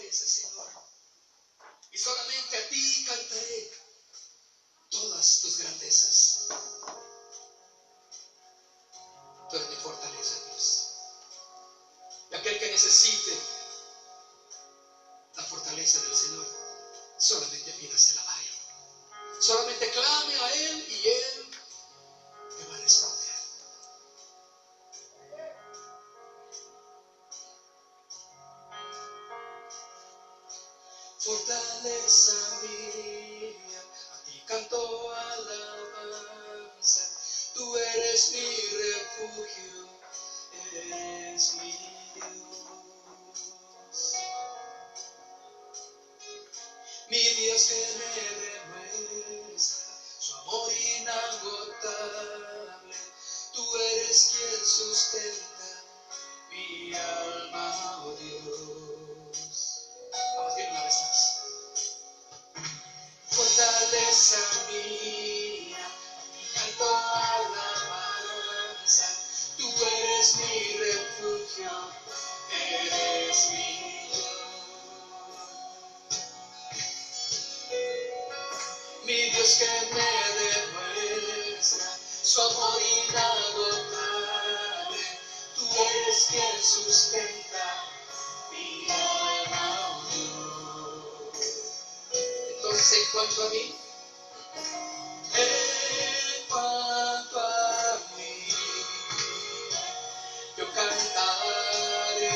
fortaleza, Señor. Y solamente a ti cantaré todas tus grandezas. Tú eres mi fortaleza, Dios. Y aquel que necesite la fortaleza del Señor, solamente pídasela a Él. Solamente clame a Él y Él te va a responder. Fortaleza mía, a ti canto alabanza. Tú eres mi refugio, eres mi Dios. Mi Dios que me demuestra su amor inagotable. Tú eres quien sustenta mi alma, oh Dios. Vamos a ir una vez más. Fortaleza mía, canto alabanza. Tú eres mi refugio, eres mi Dios. Mi Dios que me demuestra su amor inagotable. Tú eres quien sustenta mi alma, oh Dios. Entonces, en cuanto a mí, yo cantaré.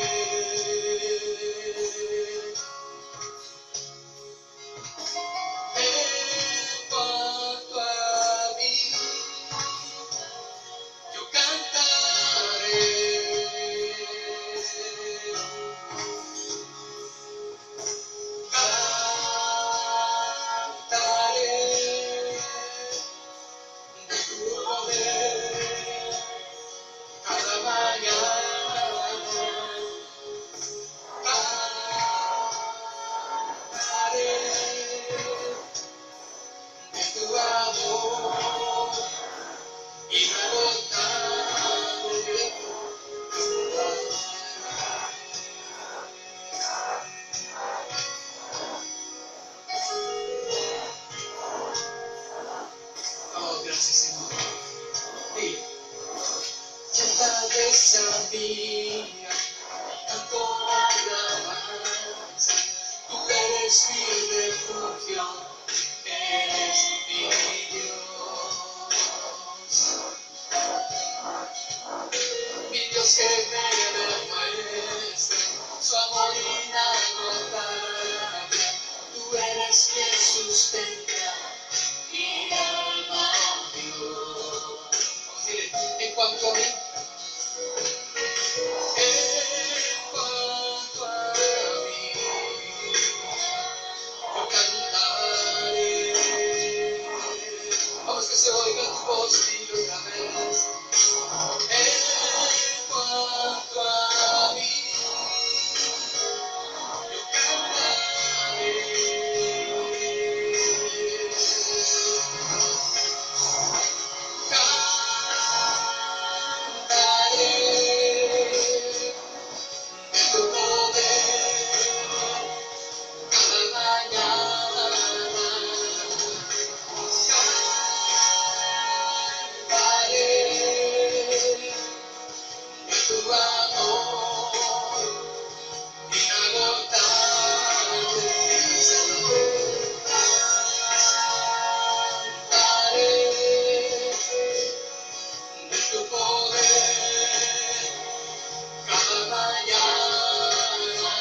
En cuanto a mí, yo cantaré. Mía, canto alabanza. Tú eres mi refugio, eres mi Dios. Mi Dios que me demuestra su amor inagotable. Tú eres quien sustenta mi alma, Dios. Vamos a decirle, en cuanto a mí, que se oiga tu voz y otra vez. En cuanto a mí, yo cantaré. Cantaré de tu poder cada mañana. Tu amor inagotable, cantaré de tu poder cada mañana.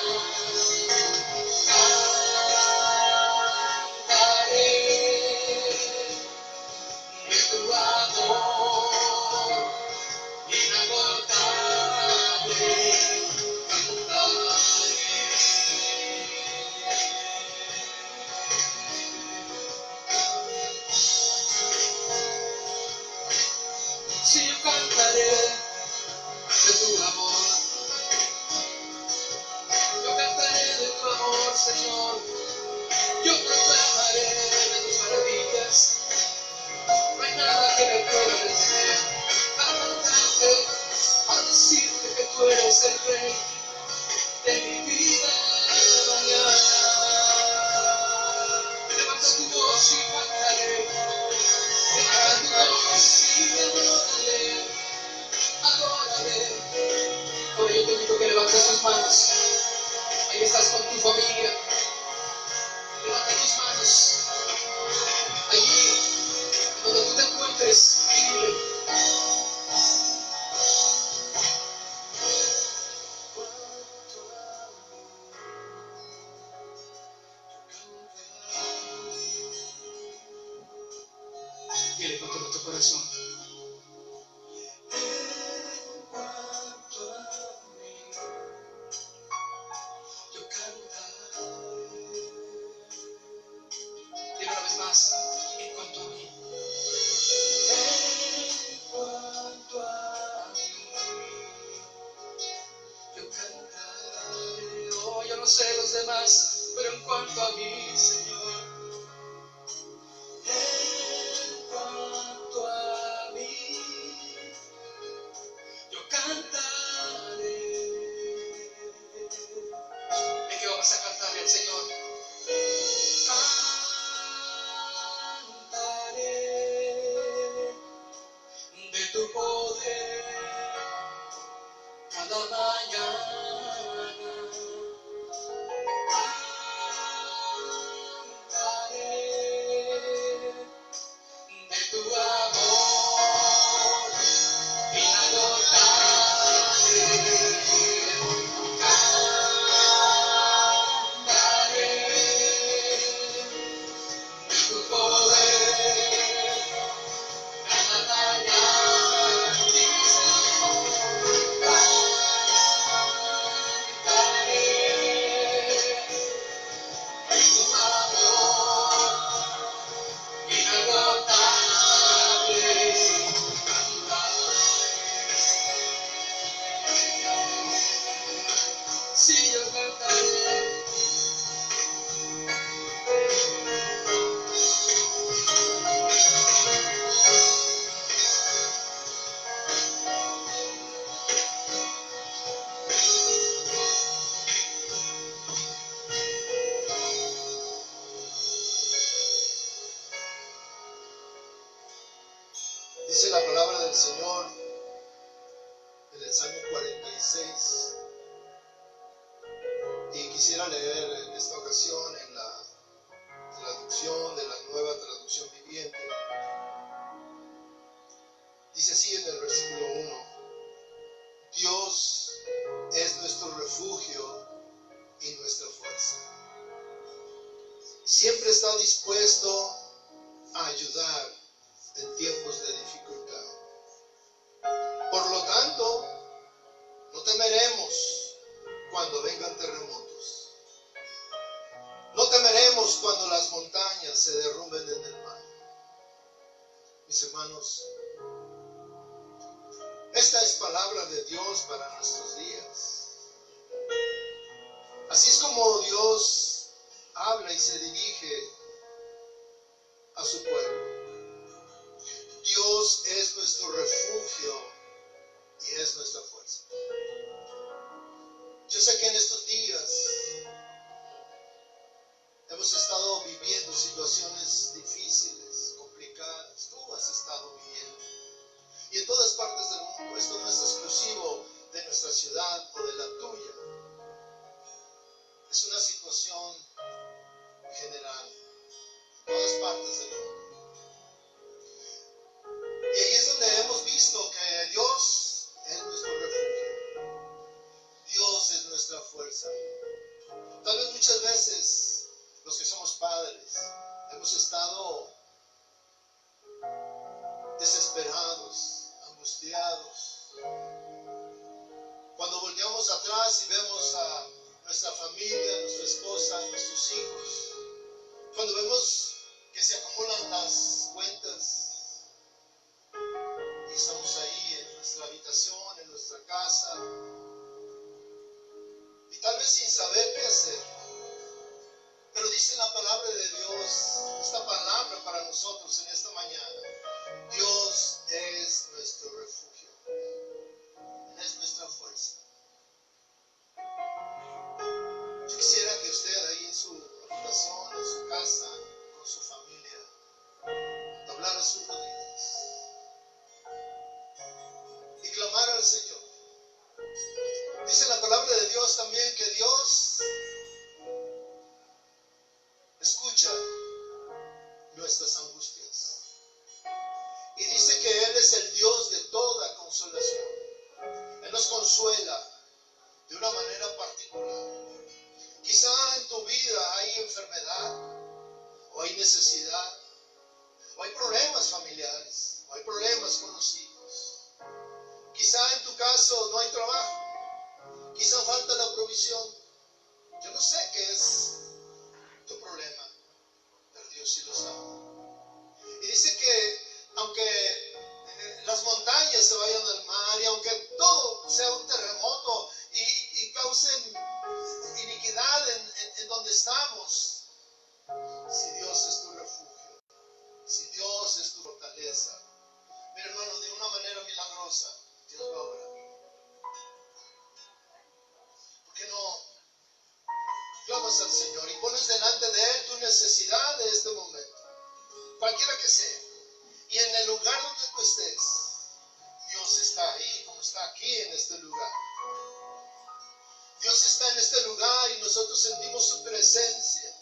Cantaré de tu amor inagotable, cantaré. Si yo cantaré de tu amor, yo cantaré de tu amor, Señor. Yo proclamaré de tus maravillas. No hay nada que me pueda detener. A cantarte, a decirte que tú eres el Rey de mi vida. Levanta tus manos. Ahí estás con tu familia. Levanta tus manos. Allí donde tú te encuentres, dile. Dile con todo tu corazón. Dile una vez más. En cuanto a mí. En cuanto a mí, yo cantaré. Oh, yo no sé los demás, pero en cuanto a mí, Señor. En cuanto a mí, yo cantaré. ¿De qué vamos a cantarle al Señor? Cantaré de tu poder cada mañana. Cantaré de tu amor inagotable. Cantaré de tu poder cada mañana. Cantaré de tu amor inagotable. Sí, yo cantaré. Dice la palabra del Señor en el Salmo 46, y quisiera leer en esta ocasión en la traducción de la Nueva Traducción Viviente. Dice así en el versículo 1: Dios es nuestro refugio y nuestra fuerza. Siempre está dispuesto a ayudar en tiempos de dificultad. Por lo tanto, no temeremos cuando vengan terremotos. No temeremos cuando las montañas se derrumben en el mar. Mis hermanos, esta es palabra de Dios para nuestros días. Así es como Dios habla y se dirige a su pueblo. Dios es nuestro refugio y es nuestra fuerza. Yo sé que en estos días hemos estado viviendo situaciones difíciles, complicadas. Tú has estado viviendo. Y en todas partes del mundo. Esto no es exclusivo de nuestra ciudad o de la tuya. Es una situación general en todas partes del mundo. Y ahí es donde hemos visto que Dios es nuestro refugio. Dios es nuestra fuerza. Tal vez muchas veces los que somos padres hemos estado desesperados, angustiados. Cuando volteamos atrás y vemos a nuestra familia, nuestra esposa, nuestros hijos, cuando vemos que se acumulan las cuentas y estamos ahí en nuestra habitación, en nuestra casa, y tal vez sin saber qué hacer. Pero dice la palabra de Dios, esta palabra para nosotros en esta mañana: Dios es nuestro refugio, Él es nuestra fuerza. Yo quisiera que usted ahí en su habitación, en su casa, con su familia, doblara sus rodillas y clamara al Señor. Dice la palabra palabra de Dios también que Dios escucha nuestras angustias. Y dice que Él es el Dios de toda consolación. Él nos consuela de una manera particular. Quizá en tu vida hay enfermedad, o hay necesidad, o hay problemas familiares, o hay problemas con los hijos. Quizá en tu caso no hay trabajo, quizá falta la provisión. Yo no sé qué es tu problema, pero Dios sí lo sabe. Y dice que aunque las montañas se vayan al mar y aunque todo sea un terremoto y causen iniquidad en donde estamos, si Dios es tu refugio, si Dios es tu fortaleza, mira hermano, de una manera milagrosa Dios va a obrar. ¿Por qué no clamas al Señor y pones delante de Él tu necesidad de este momento, cualquiera que sea? Y en el lugar donde tú estés, Dios está ahí, como está aquí en este lugar. Dios está en este lugar y nosotros sentimos su presencia.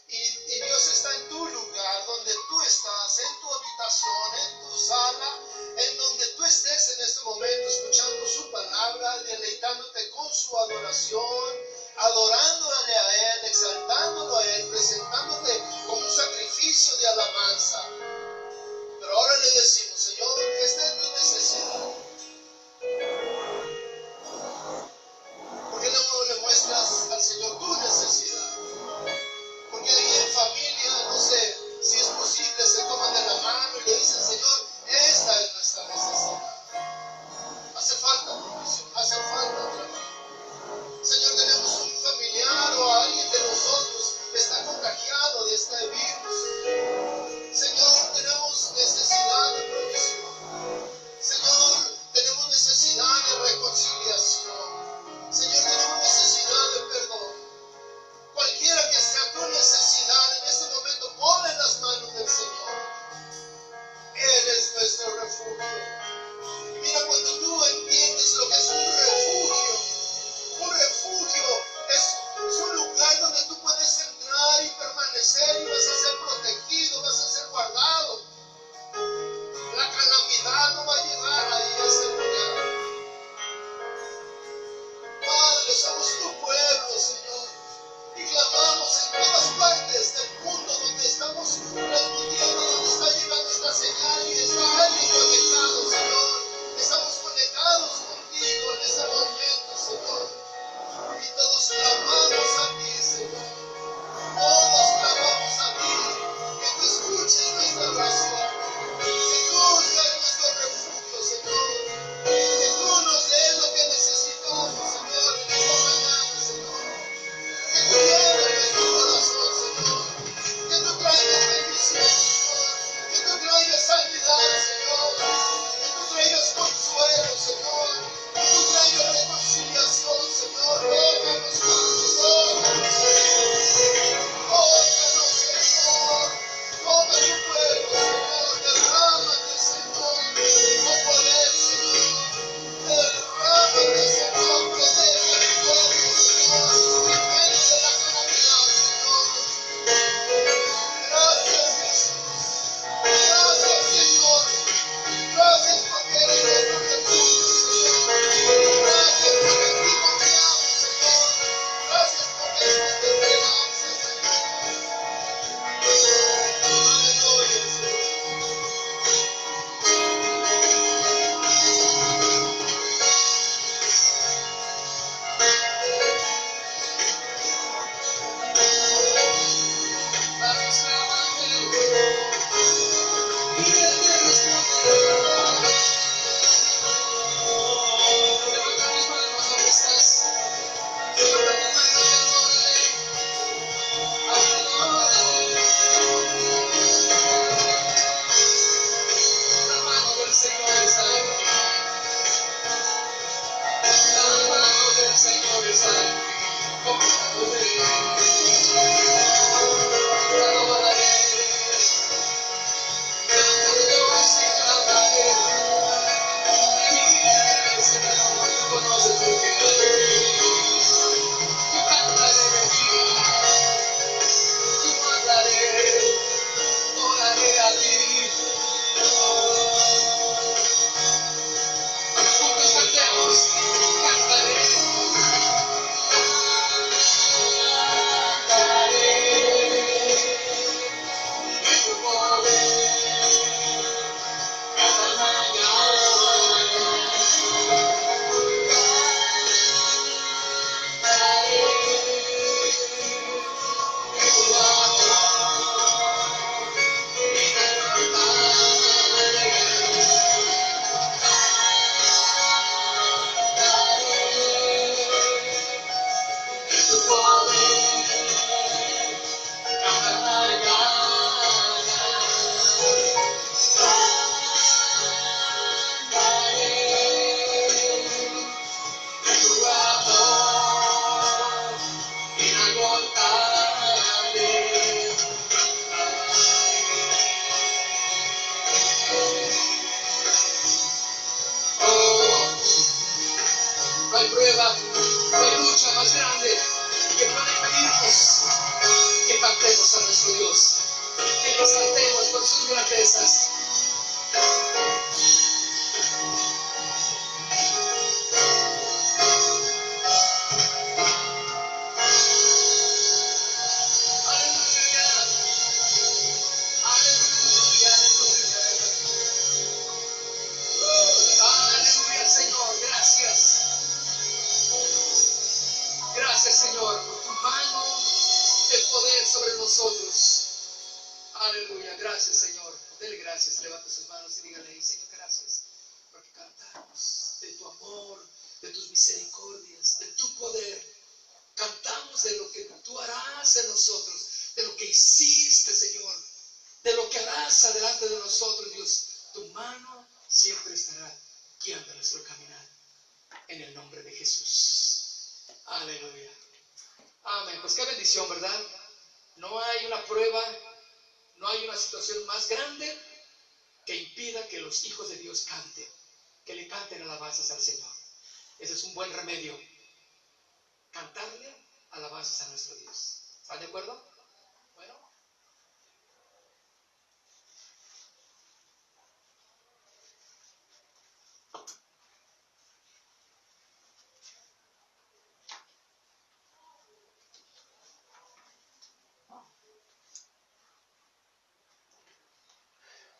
Y Dios está en tu lugar, donde tú estás, en tu habitación, en tu sala, en donde tú estés en este momento, escuchando su palabra, deleitándote con su adoración, adorándole a Él, exaltándolo a Él, presentándote como un sacrificio de alabanza. Pero ahora le decimos, Señor, esta es mi necesidad. ¿Por qué no le muestras al Señor tu necesidad? Porque ahí en familia, no sé si es posible, se toman de la mano y le dicen, Señor, esta es nuestra necesidad. Hace falta provisión, hace falta trabajo. Señor, Dios, que lo exaltemos por sus grandezas. Aleluya, Señor, gracias. Gracias, Señor, por tu mano de poder sobre nosotros. Aleluya, gracias, Señor. Dele gracias, levante sus manos y dígale, Señor, gracias, porque cantamos de tu amor, de tus misericordias, de tu poder. Cantamos de lo que tú harás en nosotros, de lo que hiciste, Señor, de lo que harás adelante de nosotros, Dios. Tu mano siempre estará guiando nuestro caminar. En el nombre de Jesús. Aleluya. Amén. Pues qué bendición, ¿verdad? No hay una prueba, no hay una situación más grande que impida que los hijos de Dios canten, que le canten alabanzas al Señor. Ese es un buen remedio. Cantarle alabanzas a nuestro Dios. ¿Están de acuerdo? Bueno.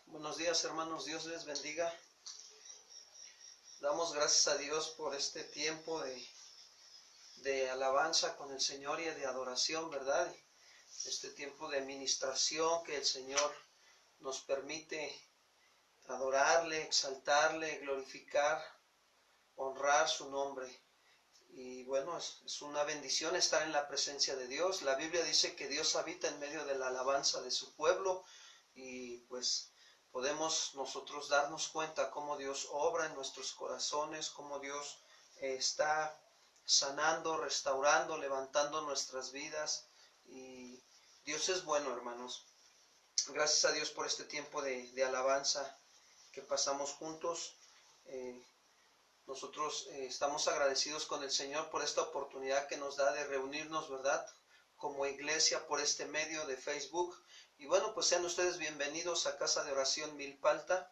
Buenos días, hermanos, Dios les bendiga. Damos gracias a Dios por este tiempo de alabanza con el Señor y de adoración, ¿verdad? Este tiempo de ministración que el Señor nos permite adorarle, exaltarle, glorificar, honrar su nombre. Y bueno, es una bendición estar en la presencia de Dios. La Biblia dice que Dios habita en medio de la alabanza de su pueblo y pues podemos nosotros darnos cuenta cómo Dios obra en nuestros corazones, cómo Dios está sanando, restaurando, levantando nuestras vidas. Y Dios es bueno, hermanos. Gracias a Dios por este tiempo de alabanza que pasamos juntos. Nosotros estamos agradecidos con el Señor por esta oportunidad que nos da de reunirnos, ¿verdad? Como iglesia por este medio de Facebook. Y bueno, pues sean ustedes bienvenidos a Casa de Oración Milpalta.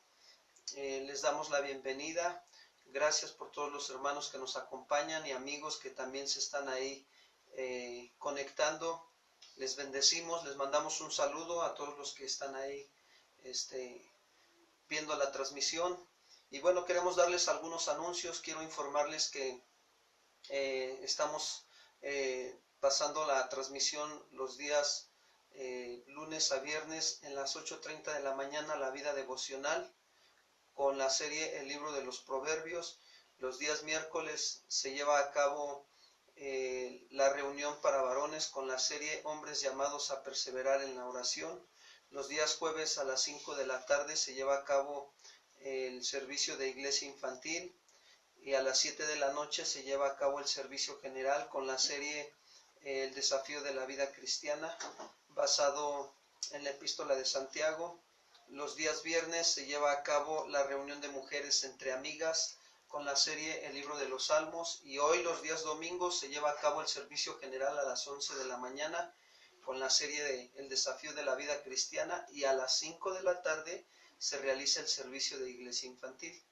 Les damos la bienvenida. Gracias por todos los hermanos que nos acompañan y amigos que también se están ahí conectando. Les bendecimos, les mandamos un saludo a todos los que están ahí viendo la transmisión. Y bueno, queremos darles algunos anuncios. Quiero informarles que estamos pasando la transmisión los días lunes a viernes en las 8:30 de la mañana, la vida devocional con la serie El Libro de los Proverbios. Los días miércoles se lleva a cabo la reunión para varones con la serie Hombres llamados a perseverar en la oración. Los días jueves a las 5 de la tarde se lleva a cabo el servicio de iglesia infantil y a las 7 de la noche se lleva a cabo el servicio general con la serie El desafío de la vida cristiana, basado en la epístola de Santiago. Los días viernes se lleva a cabo la reunión de mujeres entre amigas con la serie El Libro de los Salmos, y hoy los días domingos se lleva a cabo el servicio general a las 11 de la mañana con la serie de El desafío de la vida cristiana, y a las 5 de la tarde se realiza el servicio de iglesia infantil.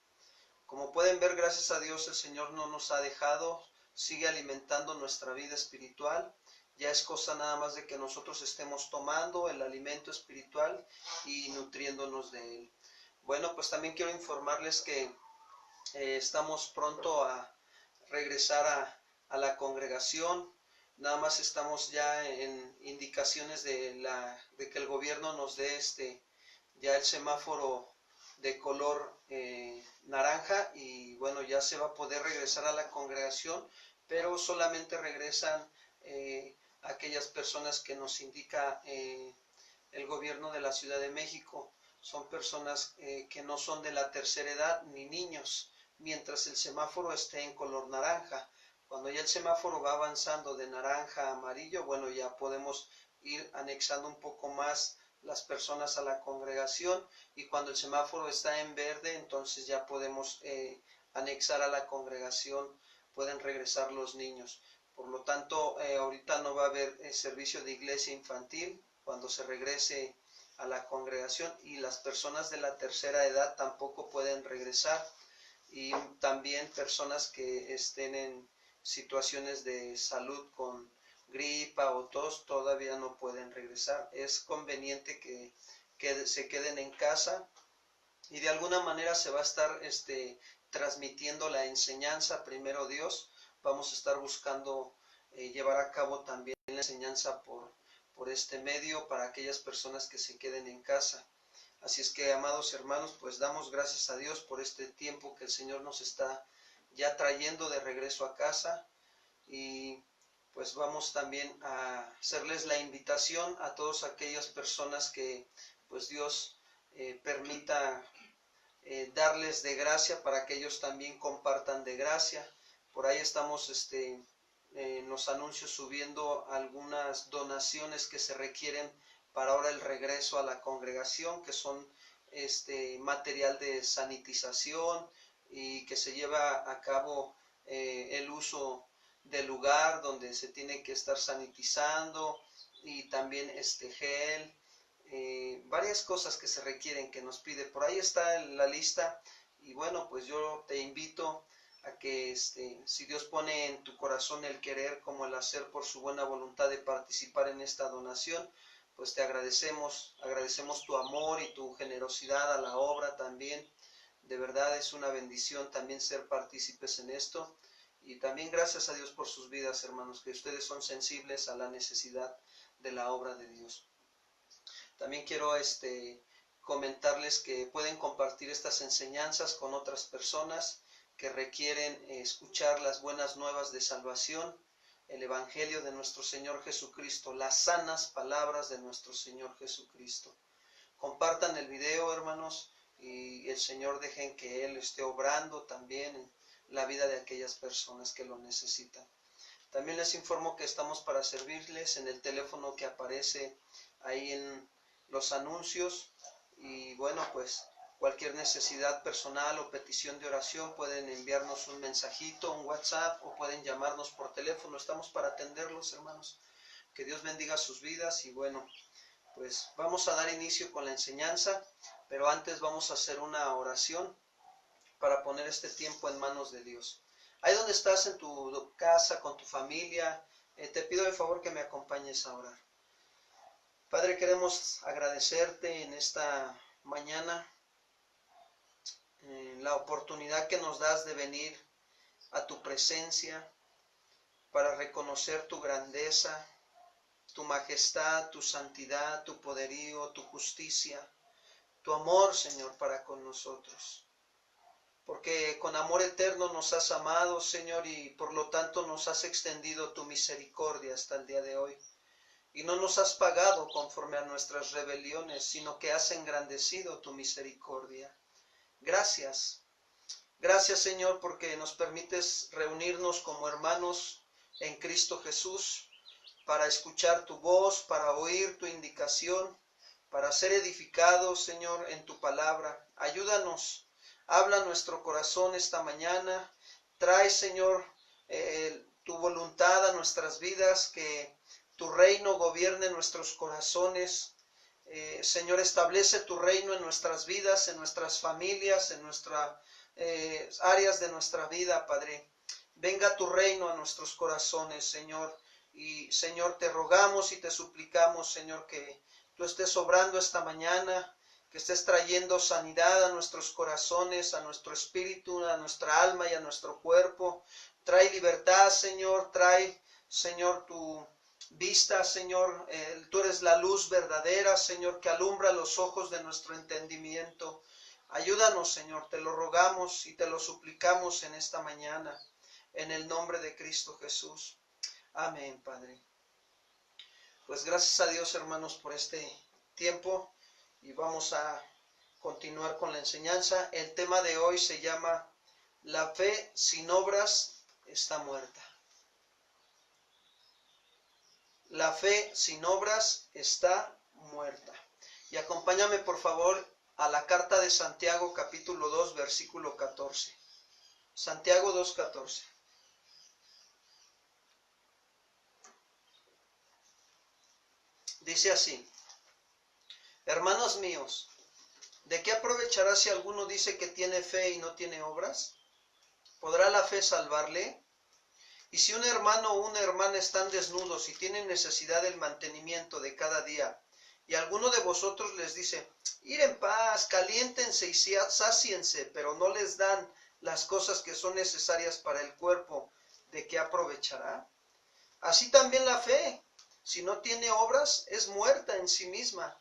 Como pueden ver, gracias a Dios el Señor no nos ha dejado, sigue alimentando nuestra vida espiritual. Ya es cosa nada más de que nosotros estemos tomando el alimento espiritual y nutriéndonos de él. Bueno, pues también quiero informarles que estamos pronto a regresar a la congregación. Nada más estamos ya en indicaciones de que el gobierno nos dé ya el semáforo de color naranja, y bueno, ya se va a poder regresar a la congregación, pero solamente regresan aquellas personas que nos indica el gobierno de la Ciudad de México. Son personas que no son de la tercera edad ni niños, mientras el semáforo esté en color naranja. Cuando ya el semáforo va avanzando de naranja a amarillo, bueno, ya podemos ir anexando un poco más las personas a la congregación, y cuando el semáforo está en verde, entonces ya podemos anexar a la congregación, pueden regresar los niños. Por lo tanto, ahorita no va a haber servicio de iglesia infantil, cuando se regrese a la congregación, y las personas de la tercera edad tampoco pueden regresar, y también personas que estén en situaciones de salud con gripa o tos todavía no pueden regresar. Es conveniente que se queden en casa, y de alguna manera se va a estar transmitiendo la enseñanza. Primero Dios, vamos a estar buscando llevar a cabo también la enseñanza por este medio para aquellas personas que se queden en casa. Así es que, amados hermanos, pues damos gracias a Dios por este tiempo que el Señor nos está ya trayendo de regreso a casa, y pues vamos también a hacerles la invitación a todas aquellas personas que pues Dios permita darles de gracia, para que ellos también compartan de gracia. Por ahí estamos en los anuncios subiendo algunas donaciones que se requieren para ahora el regreso a la congregación, que son material de sanitización, y que se lleva a cabo el uso del lugar donde se tiene que estar sanitizando, y también gel, varias cosas que se requieren, que nos pide. Por ahí está la lista, y bueno, pues yo te invito a que si Dios pone en tu corazón el querer como el hacer, por su buena voluntad de participar en esta donación, pues te agradecemos tu amor y tu generosidad a la obra también. De verdad es una bendición también ser partícipes en esto, y también gracias a Dios por sus vidas, hermanos, que ustedes son sensibles a la necesidad de la obra de Dios. También quiero comentarles que pueden compartir estas enseñanzas con otras personas que requieren escuchar las buenas nuevas de salvación, el Evangelio de nuestro Señor Jesucristo, las sanas palabras de nuestro Señor Jesucristo. Compartan el video, hermanos, y el Señor dejen que Él esté obrando también en la vida de aquellas personas que lo necesitan. También les informo que estamos para servirles en el teléfono que aparece ahí en los anuncios, y bueno, pues cualquier necesidad personal o petición de oración pueden enviarnos un mensajito, un WhatsApp, o pueden llamarnos por teléfono. Estamos para atenderlos, hermanos. Que Dios bendiga sus vidas, y bueno, pues vamos a dar inicio con la enseñanza, pero antes vamos a hacer una oración para poner este tiempo en manos de Dios. Ahí donde estás, en tu casa, con tu familia, te pido de favor que me acompañes a orar. Padre, queremos agradecerte en esta mañana la oportunidad que nos das de venir a tu presencia para reconocer tu grandeza, tu majestad, tu santidad, tu poderío, tu justicia, tu amor, Señor, para con nosotros. Porque con amor eterno nos has amado, Señor, y por lo tanto nos has extendido tu misericordia hasta el día de hoy. Y no nos has pagado conforme a nuestras rebeliones, sino que has engrandecido tu misericordia. Gracias. Gracias, Señor, porque nos permites reunirnos como hermanos en Cristo Jesús para escuchar tu voz, para oír tu indicación, para ser edificados, Señor, en tu palabra. Ayúdanos, habla nuestro corazón esta mañana. Trae, Señor, tu voluntad a nuestras vidas, que tu reino gobierne nuestros corazones. Señor, establece tu reino en nuestras vidas, en nuestras familias, en nuestras áreas de nuestra vida, Padre. Venga tu reino a nuestros corazones, Señor. Y, Señor, te rogamos y te suplicamos, Señor, que tú estés obrando esta mañana, que estés trayendo sanidad a nuestros corazones, a nuestro espíritu, a nuestra alma y a nuestro cuerpo. Trae libertad, Señor. Trae, Señor, tu vista, Señor. Tú eres la luz verdadera, Señor, que alumbra los ojos de nuestro entendimiento. Ayúdanos, Señor, te lo rogamos y te lo suplicamos en esta mañana, en el nombre de Cristo Jesús. Amén, Padre. Pues gracias a Dios, hermanos, por este tiempo, y vamos a continuar con la enseñanza. El tema de hoy se llama La fe sin obras está muerta. La fe sin obras está muerta. Y acompáñame, por favor, a la carta de Santiago, capítulo 2, versículo 14. Santiago 2:14. Dice así: hermanos míos, ¿de qué aprovechará si alguno dice que tiene fe y no tiene obras? ¿Podrá la fe salvarle? Y si un hermano o una hermana están desnudos y tienen necesidad del mantenimiento de cada día, y alguno de vosotros les dice: ir en paz, caliéntense y sáciense, pero no les dan las cosas que son necesarias para el cuerpo, ¿de qué aprovechará? Así también la fe, si no tiene obras, es muerta en sí misma.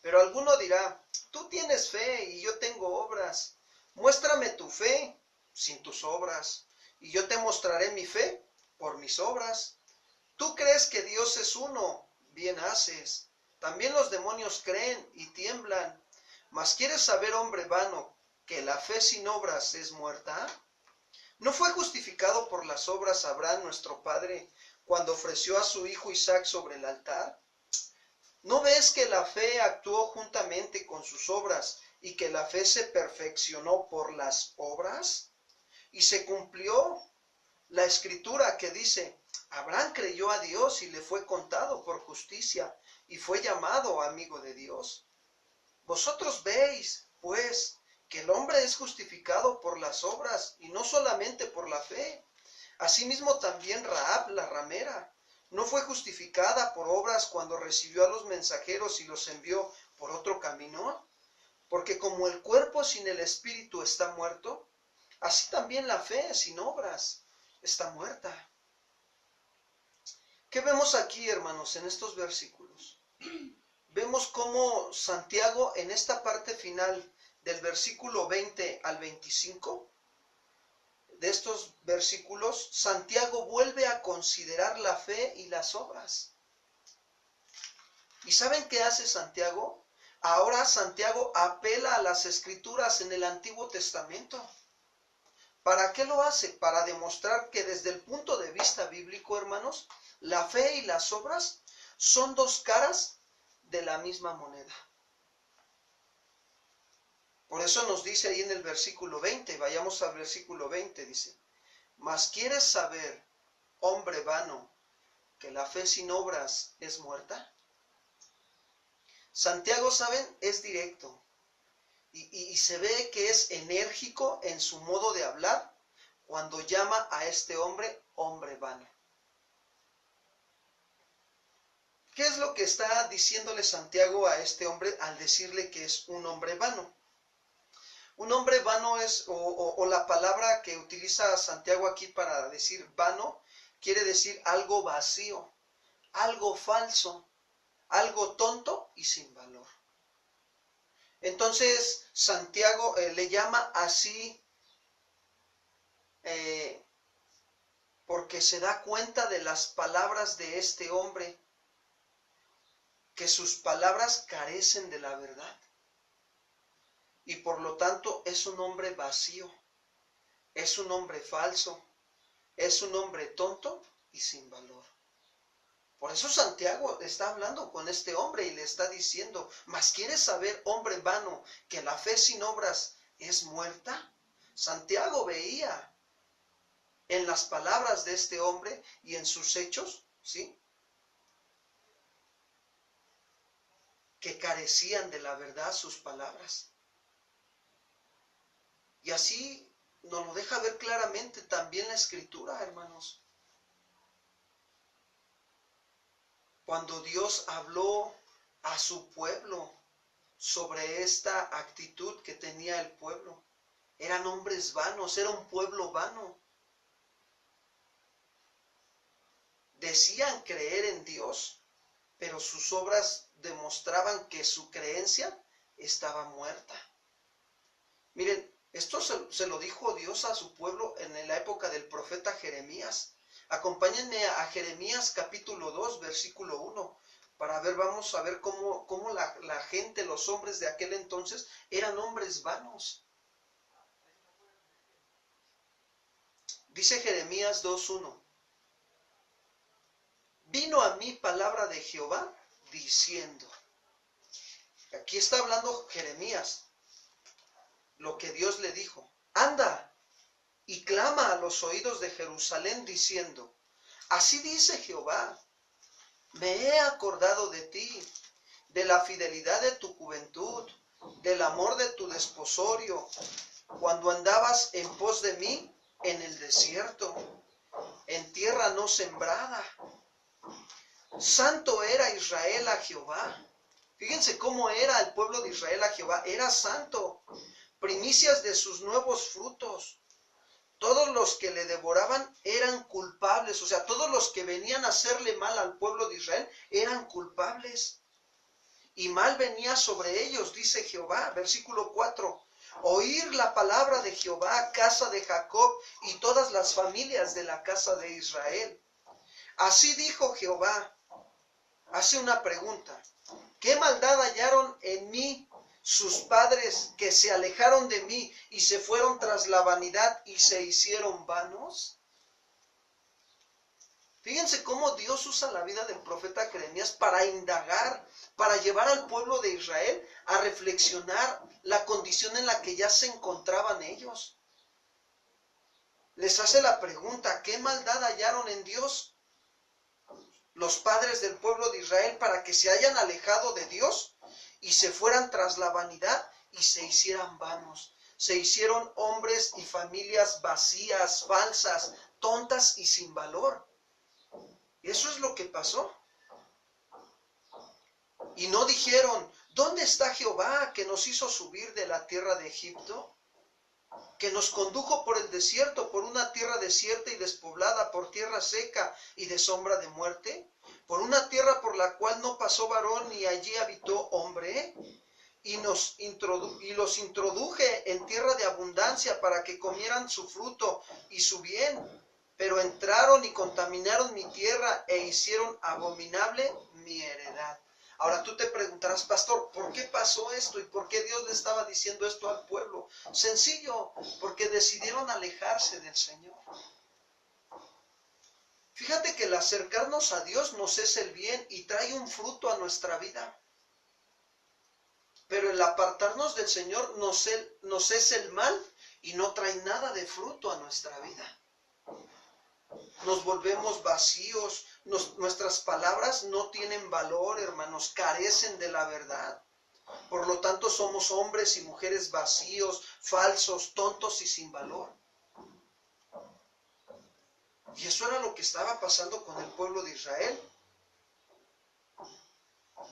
Pero alguno dirá: tú tienes fe y yo tengo obras. Muéstrame tu fe sin tus obras, y yo te mostraré mi fe por mis obras. Tú crees que Dios es uno, bien haces. También los demonios creen y tiemblan. Mas ¿quieres saber, hombre vano, que la fe sin obras es muerta? ¿No fue justificado por las obras Abraham nuestro padre cuando ofreció a su hijo Isaac sobre el altar? ¿No ves que la fe actuó juntamente con sus obras y que la fe se perfeccionó por las obras? Y se cumplió la escritura que dice: Abraham creyó a Dios y le fue contado por justicia y fue llamado amigo de Dios. Vosotros veis, pues, que el hombre es justificado por las obras y no solamente por la fe. Asimismo también Rahab, la ramera, no fue justificada por obras cuando recibió a los mensajeros y los envió por otro camino. Porque como el cuerpo sin el espíritu está muerto, así también la fe sin obras está muerta. ¿Qué vemos aquí, hermanos, en estos versículos? Vemos cómo Santiago, en esta parte final del versículo 20 al 25, de estos versículos, Santiago vuelve a considerar la fe y las obras. ¿Y saben qué hace Santiago? Ahora Santiago apela a las escrituras en el Antiguo Testamento. ¿Para qué lo hace? Para demostrar que desde el punto de vista bíblico, hermanos, la fe y las obras son dos caras de la misma moneda. Por eso nos dice ahí en el versículo 20, vayamos al versículo 20, dice: mas ¿quieres saber, hombre vano, que la fe sin obras es muerta? Santiago, ¿saben? Es directo y se ve que es enérgico en su modo de hablar cuando llama a este hombre hombre vano. ¿Qué es lo que está diciéndole Santiago a este hombre al decirle que es un hombre vano? Un hombre vano es, o la palabra que utiliza Santiago aquí para decir vano, quiere decir algo vacío, algo falso, algo tonto y sin valor. Entonces Santiago le llama así porque se da cuenta de las palabras de este hombre, que sus palabras carecen de la verdad. Y por lo tanto es un hombre vacío, es un hombre falso, es un hombre tonto y sin valor. Por eso Santiago está hablando con este hombre y le está diciendo: ¿mas quieres saber, hombre vano, que la fe sin obras es muerta? Santiago veía en las palabras de este hombre y en sus hechos, ¿sí?, que carecían de la verdad sus palabras. Y así nos lo deja ver claramente también la Escritura, hermanos. Cuando Dios habló a su pueblo sobre esta actitud que tenía el pueblo, eran hombres vanos, era un pueblo vano. Decían creer en Dios, pero sus obras demostraban que su creencia estaba muerta. Miren, esto se lo dijo Dios a su pueblo en la época del profeta Jeremías. Acompáñenme a Jeremías capítulo 2, versículo 1, para ver, vamos a ver cómo la gente, los hombres de aquel entonces, eran hombres vanos. Dice Jeremías 2:1: vino a mí palabra de Jehová diciendo. Aquí está hablando Jeremías, lo que Dios le dijo: anda y clama a los oídos de Jerusalén diciendo: así dice Jehová, Me he acordado de ti, de la fidelidad de tu juventud, del amor de tu desposorio, cuando andabas en pos de mí en el desierto, en tierra no sembrada. Santo era Israel a Jehová. Fíjense cómo era el pueblo de Israel a Jehová. Era santo. Primicias de sus nuevos frutos. Todos los que le devoraban eran culpables. O sea, todos los que venían a hacerle mal al pueblo de Israel eran culpables. Y mal venía sobre ellos, dice Jehová. Versículo 4. Oír la palabra de Jehová, casa de Jacob, y todas las familias de la casa de Israel. Así dijo Jehová. Hace una pregunta. ¿Qué maldad hallaron en mí sus padres que se alejaron de mí y se fueron tras la vanidad y se hicieron vanos? Fíjense cómo Dios usa la vida del profeta Jeremías para indagar, para llevar al pueblo de Israel a reflexionar la condición en la que ya se encontraban ellos. Les hace la pregunta, ¿qué maldad hallaron en Dios los padres del pueblo de Israel para que se hayan alejado de Dios y se fueran tras la vanidad y se hicieran vanos? Se hicieron hombres y familias vacías, falsas, tontas y sin valor. Eso es lo que pasó. Y no dijeron, ¿dónde está Jehová que nos hizo subir de la tierra de Egipto? Que nos condujo por el desierto, por una tierra desierta y despoblada, por tierra seca y de sombra de muerte, por una tierra por la cual no pasó varón ni allí habitó hombre, y los introduje en tierra de abundancia para que comieran su fruto y su bien, pero entraron y contaminaron mi tierra e hicieron abominable mi heredad. Ahora tú te preguntarás, pastor, ¿por qué pasó esto? ¿Y por qué Dios le estaba diciendo esto al pueblo? Sencillo, porque decidieron alejarse del Señor. Fíjate que el acercarnos a Dios nos es el bien y trae un fruto a nuestra vida. Pero el apartarnos del Señor nos es el mal y no trae nada de fruto a nuestra vida. Nos volvemos vacíos, nuestras palabras no tienen valor, hermanos, carecen de la verdad. Por lo tanto, somos hombres y mujeres vacíos, falsos, tontos y sin valor. Y eso era lo que estaba pasando con el pueblo de Israel.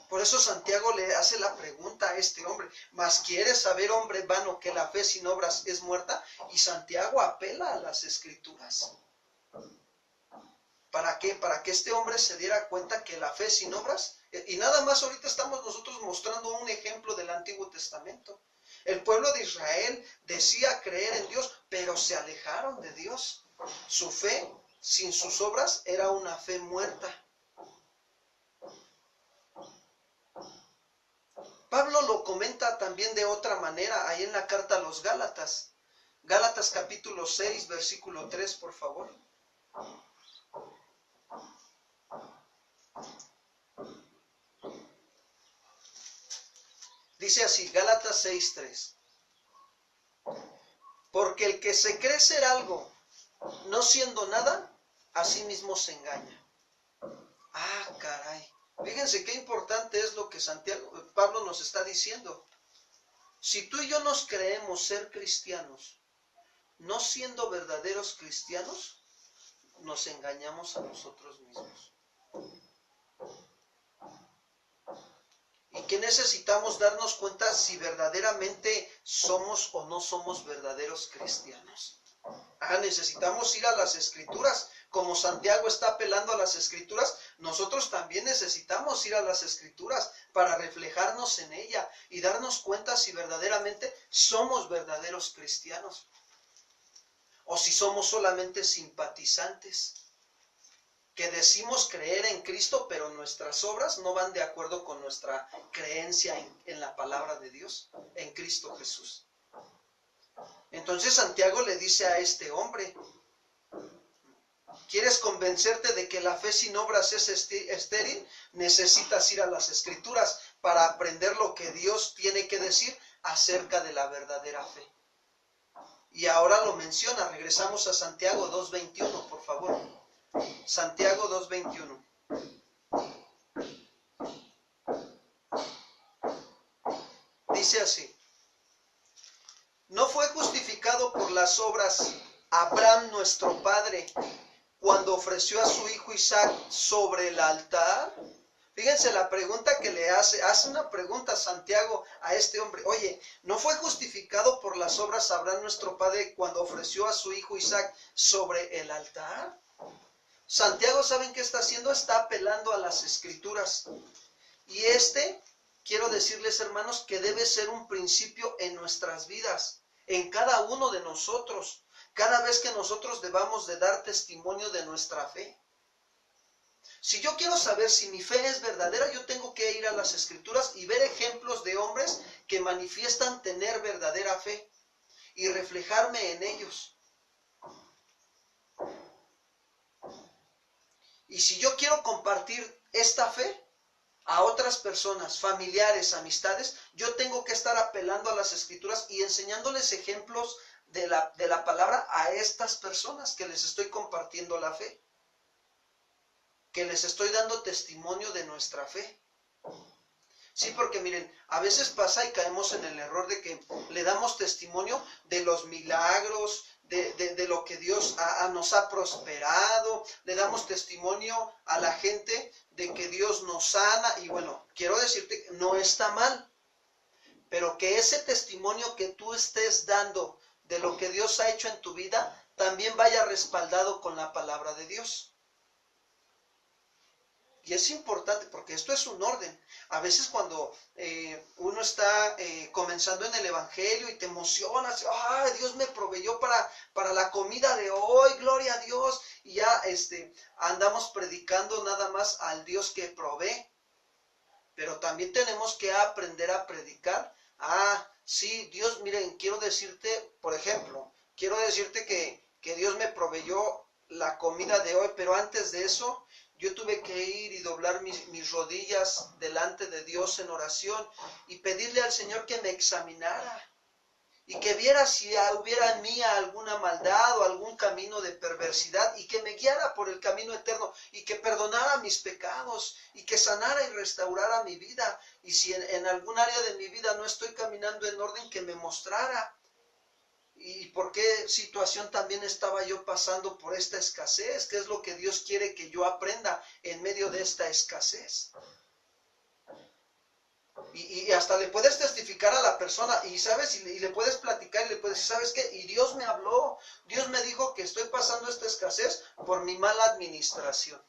Por eso Santiago le hace la pregunta a este hombre, ¿mas quieres saber, hombre vano, que la fe sin obras es muerta? Y Santiago apela a las Escrituras. ¿Para qué? Para que este hombre se diera cuenta que la fe sin obras, y nada más ahorita estamos nosotros mostrando un ejemplo del Antiguo Testamento. El pueblo de Israel decía creer en Dios, pero se alejaron de Dios. Su fe sin sus obras era una fe muerta. Pablo lo comenta también de otra manera, ahí en la carta a los Gálatas. Gálatas capítulo 6, versículo 3, por favor. Dice así, Gálatas 6:3. Porque el que se cree ser algo, no siendo nada, a sí mismo se engaña. Ah, caray. Fíjense qué importante es lo que Pablo nos está diciendo. Si tú y yo nos creemos ser cristianos, no siendo verdaderos cristianos, nos engañamos a nosotros mismos. ¿Y qué necesitamos darnos cuenta si verdaderamente somos o no somos verdaderos cristianos? Necesitamos ir a las Escrituras. Como Santiago está apelando a las Escrituras, nosotros también necesitamos ir a las Escrituras para reflejarnos en ella y darnos cuenta si verdaderamente somos verdaderos cristianos o si somos solamente simpatizantes que decimos creer en Cristo, pero nuestras obras no van de acuerdo con nuestra creencia en la palabra de Dios, en Cristo Jesús. Entonces Santiago le dice a este hombre, ¿quieres convencerte de que la fe sin obras es estéril? Necesitas ir a las Escrituras para aprender lo que Dios tiene que decir acerca de la verdadera fe. Y ahora lo menciona, regresamos a Santiago 2:21, por favor. Santiago 2:21. Dice así: ¿no fue justificado por las obras Abraham nuestro padre cuando ofreció a su hijo Isaac sobre el altar? Fíjense la pregunta que le hace una pregunta Santiago a este hombre. Oye, ¿no fue justificado por las obras Abraham nuestro padre cuando ofreció a su hijo Isaac sobre el altar? Santiago, ¿saben qué está haciendo? Está apelando a las escrituras. Y quiero decirles, hermanos, que debe ser un principio en nuestras vidas, en cada uno de nosotros, cada vez que nosotros debamos de dar testimonio de nuestra fe. Si yo quiero saber si mi fe es verdadera, yo tengo que ir a las escrituras y ver ejemplos de hombres que manifiestan tener verdadera fe y reflejarme en ellos. Y si yo quiero compartir esta fe a otras personas, familiares, amistades, yo tengo que estar apelando a las escrituras y enseñándoles ejemplos de la palabra a estas personas que les estoy compartiendo la fe, que les estoy dando testimonio de nuestra fe. Sí, porque miren, a veces pasa y caemos en el error de que le damos testimonio de los milagros, de lo que Dios nos ha prosperado, le damos testimonio a la gente de que Dios nos sana, y bueno, quiero decirte, no está mal, pero que ese testimonio que tú estés dando de lo que Dios ha hecho en tu vida, también vaya respaldado con la palabra de Dios. Y es importante porque esto es un orden. A veces cuando uno está comenzando en el evangelio y te emocionas, ¡ay, Dios me proveyó para la comida de hoy, gloria a Dios! Y ya andamos predicando nada más al Dios que provee. Pero también tenemos que aprender a predicar. Sí, Dios, miren, quiero decirte, por ejemplo, que Dios me proveyó la comida de hoy, pero antes de eso, yo tuve que ir y doblar mis rodillas delante de Dios en oración y pedirle al Señor que me examinara y que viera si hubiera en mí alguna maldad o algún camino de perversidad y que me guiara por el camino eterno y que perdonara mis pecados y que sanara y restaurara mi vida. Y si en algún área de mi vida no estoy caminando en orden, que me mostrara. ¿Y por qué situación también estaba yo pasando por esta escasez? ¿Qué es lo que Dios quiere que yo aprenda en medio de esta escasez? Y hasta le puedes testificar a la persona, y sabes, y le puedes platicar, y le puedes decir, ¿sabes qué? Y Dios me habló, Dios me dijo que estoy pasando esta escasez por mi mala administración.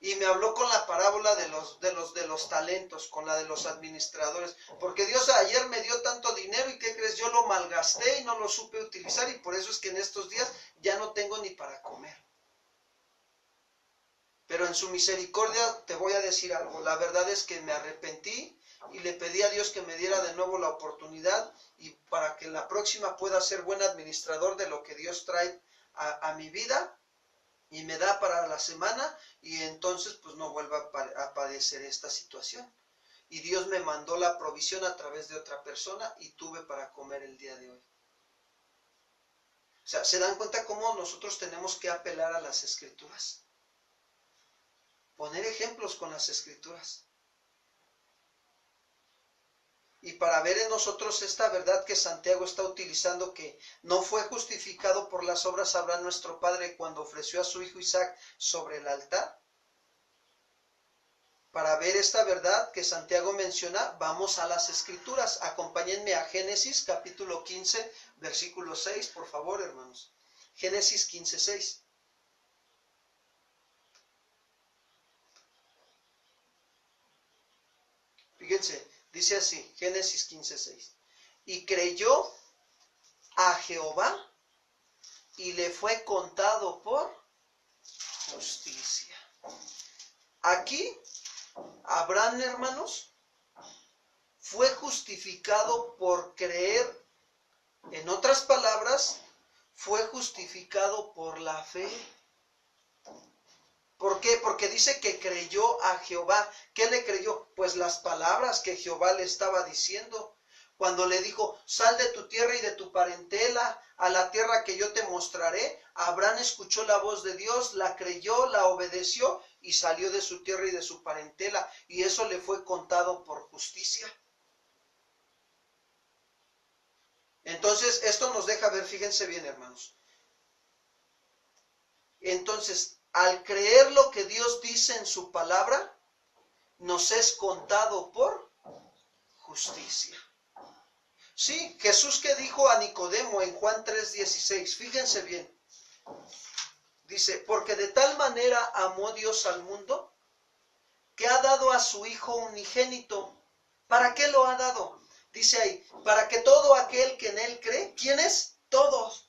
Y me habló con la parábola de los talentos, con la de los administradores. Porque Dios ayer me dio tanto dinero y ¿qué crees? Yo lo malgasté y no lo supe utilizar y por eso es que en estos días ya no tengo ni para comer. Pero en su misericordia te voy a decir algo. La verdad es que me arrepentí y le pedí a Dios que me diera de nuevo la oportunidad y para que en la próxima pueda ser buen administrador de lo que Dios trae a mi vida. Y me da para la semana y entonces pues no vuelva a padecer esta situación. Y Dios me mandó la provisión a través de otra persona y tuve para comer el día de hoy. O sea, ¿se dan cuenta cómo nosotros tenemos que apelar a las escrituras? Poner ejemplos con las escrituras. Y para ver en nosotros esta verdad que Santiago está utilizando, que no fue justificado por las obras Abraham nuestro padre cuando ofreció a su hijo Isaac sobre el altar. Para ver esta verdad que Santiago menciona, vamos a las escrituras. Acompáñenme a Génesis capítulo 15, versículo 6, por favor, hermanos. Génesis 15, 6. Fíjense. Dice así, Génesis 15:6. Y creyó a Jehová y le fue contado por justicia. Aquí, Abraham, hermanos, fue justificado por creer. En otras palabras, fue justificado por la fe. ¿Por qué? Porque dice que creyó a Jehová. ¿Qué le creyó? Pues las palabras que Jehová le estaba diciendo. Cuando le dijo, sal de tu tierra y de tu parentela a la tierra que yo te mostraré, Abraham escuchó la voz de Dios, la creyó, la obedeció y salió de su tierra y de su parentela. Y eso le fue contado por justicia. Entonces, esto nos deja ver, fíjense bien, hermanos. Entonces, al creer lo que Dios dice en su palabra, nos es contado por justicia. Sí, Jesús que dijo a Nicodemo en Juan 3:16, fíjense bien. Dice, porque de tal manera amó Dios al mundo, que ha dado a su Hijo unigénito. ¿Para qué lo ha dado? Dice ahí, para que todo aquel que en Él cree, ¿quién es? Todos.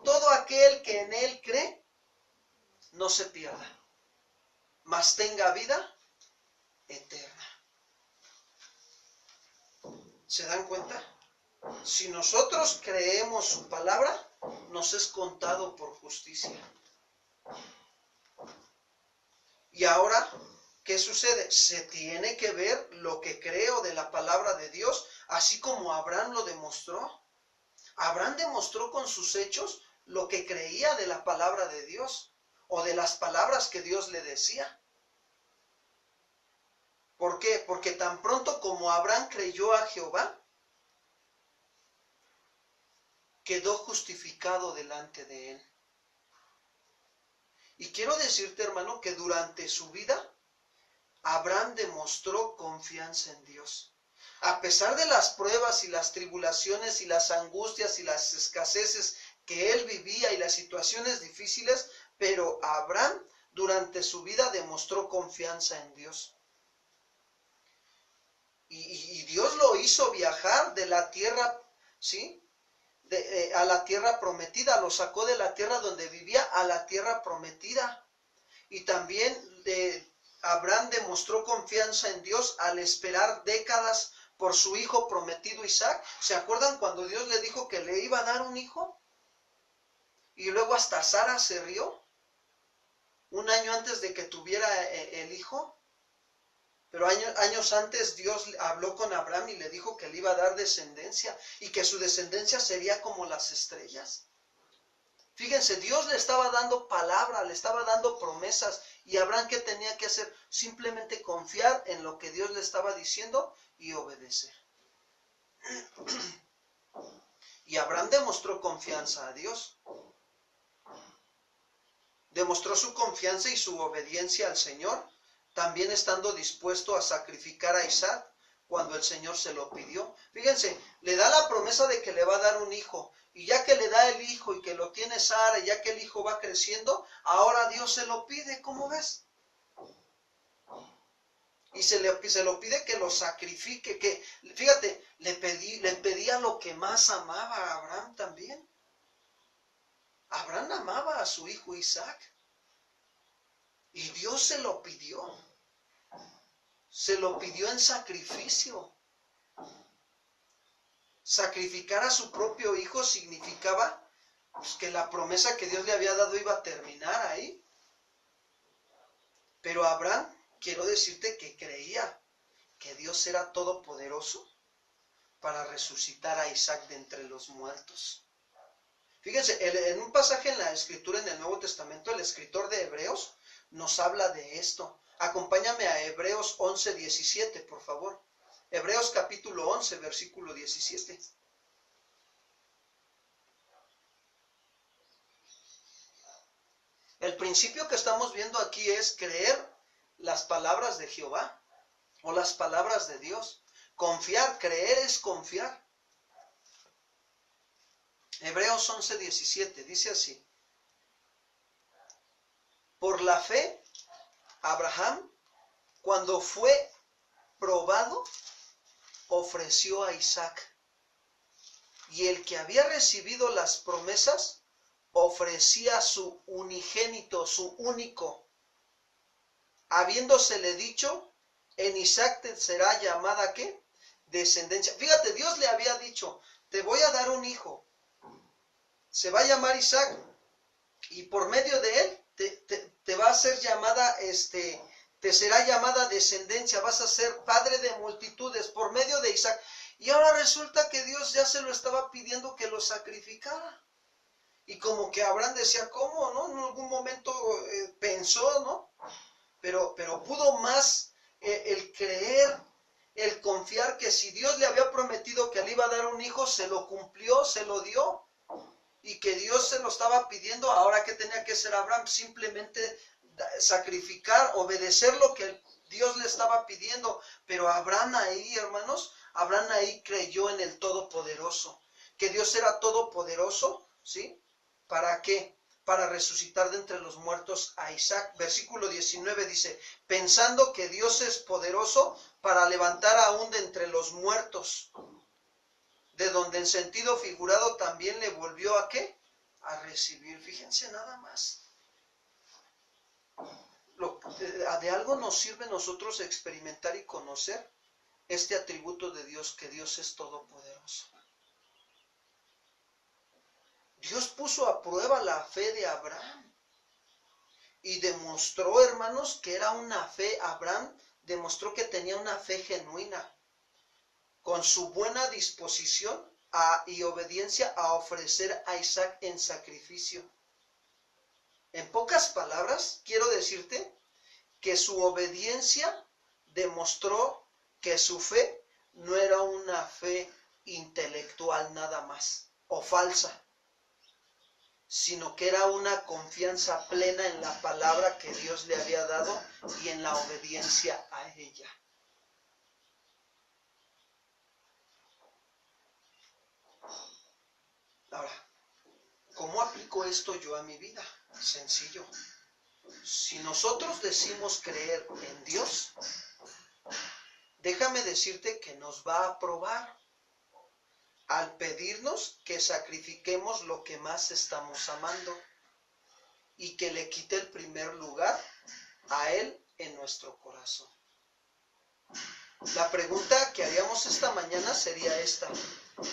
Todo aquel que en Él cree, no se pierda, mas tenga vida eterna. ¿Se dan cuenta? Si nosotros creemos su palabra, nos es contado por justicia. Y ahora, ¿qué sucede? Se tiene que ver lo que creo de la palabra de Dios, así como Abraham lo demostró. Abraham demostró con sus hechos lo que creía de la palabra de Dios, o de las palabras que Dios le decía. ¿Por qué? Porque tan pronto como Abraham creyó a Jehová, quedó justificado delante de él. Y quiero decirte, hermano, que durante su vida, Abraham demostró confianza en Dios. A pesar de las pruebas y las tribulaciones y las angustias y las escaseces que él vivía y las situaciones difíciles, pero Abraham durante su vida demostró confianza en Dios. Y Dios lo hizo viajar de la tierra, ¿sí?, a la tierra prometida, lo sacó de la tierra donde vivía a la tierra prometida. Y también Abraham demostró confianza en Dios al esperar décadas por su hijo prometido Isaac. ¿Se acuerdan cuando Dios le dijo que le iba a dar un hijo? Y luego hasta Sara se rió un año antes de que tuviera el hijo. Pero años antes Dios habló con Abraham y le dijo que le iba a dar descendencia y que su descendencia sería como las estrellas. Fíjense, Dios le estaba dando palabra, le estaba dando promesas. ¿Y Abraham qué tenía que hacer? Simplemente confiar en lo que Dios le estaba diciendo y obedecer. Y Abraham demostró confianza a Dios. Demostró su confianza y su obediencia al Señor, también estando dispuesto a sacrificar a Isaac cuando el Señor se lo pidió. Fíjense, le da la promesa de que le va a dar un hijo, y ya que le da el hijo y que lo tiene Sara, y ya que el hijo va creciendo, ahora Dios se lo pide, ¿cómo ves? Y se lo pide que lo sacrifique, que, fíjate, le pedía lo que más amaba a Abraham también. Abraham amaba a su hijo Isaac. Y Dios se lo pidió. Se lo pidió en sacrificio. Sacrificar a su propio hijo significaba pues, que la promesa que Dios le había dado iba a terminar ahí. Pero Abraham, quiero decirte que creía que Dios era todopoderoso para resucitar a Isaac de entre los muertos. Fíjense, en un pasaje en la Escritura, en el Nuevo Testamento, el escritor de Hebreos nos habla de esto. Acompáñame a Hebreos 11:17, por favor. Hebreos capítulo 11, versículo 17. El principio que estamos viendo aquí es creer las palabras de Jehová o las palabras de Dios. Confiar, creer es confiar. Hebreos 11:17 dice así: por la fe, Abraham, cuando fue probado, ofreció a Isaac. Y el que había recibido las promesas, ofrecía su unigénito, su único, habiéndosele dicho, en Isaac te será llamada, ¿qué? Descendencia. Fíjate, Dios le había dicho, te voy a dar un hijo, se va a llamar Isaac, y por medio de él te va a ser llamada, te será llamada descendencia, vas a ser padre de multitudes por medio de Isaac. Y ahora resulta que Dios ya se lo estaba pidiendo que lo sacrificara. Y como que Abraham decía, ¿cómo? ¿No? En algún momento pensó, ¿no? Pero pudo más el creer el confiar que si Dios le había prometido que le iba a dar un hijo, se lo cumplió, se lo dio, y que Dios se lo estaba pidiendo. Ahora, ¿qué tenía que hacer Abraham? Simplemente sacrificar, obedecer lo que Dios le estaba pidiendo. Pero Abraham ahí, hermanos, Abraham ahí creyó en el Todopoderoso, que Dios era todopoderoso, ¿sí? ¿Para qué? Para resucitar de entre los muertos a Isaac. Versículo 19 dice, pensando que Dios es poderoso para levantar aún de entre los muertos, de donde en sentido figurado también le volvió ¿a qué? A recibir. Fíjense nada más. De algo nos sirve nosotros experimentar y conocer este atributo de Dios, que Dios es todopoderoso. Dios puso a prueba la fe de Abraham y demostró, hermanos, que era una fe. Abraham demostró que tenía una fe genuina, con su buena disposición y obediencia a ofrecer a Isaac en sacrificio. En pocas palabras, quiero decirte que su obediencia demostró que su fe no era una fe intelectual nada más, o falsa, sino que era una confianza plena en la palabra que Dios le había dado y en la obediencia a ella. Ahora, ¿cómo aplico esto yo a mi vida? Sencillo. Si nosotros decimos creer en Dios, déjame decirte que nos va a probar al pedirnos que sacrifiquemos lo que más estamos amando y que le quite el primer lugar a Él en nuestro corazón. La pregunta que haríamos esta mañana sería esta: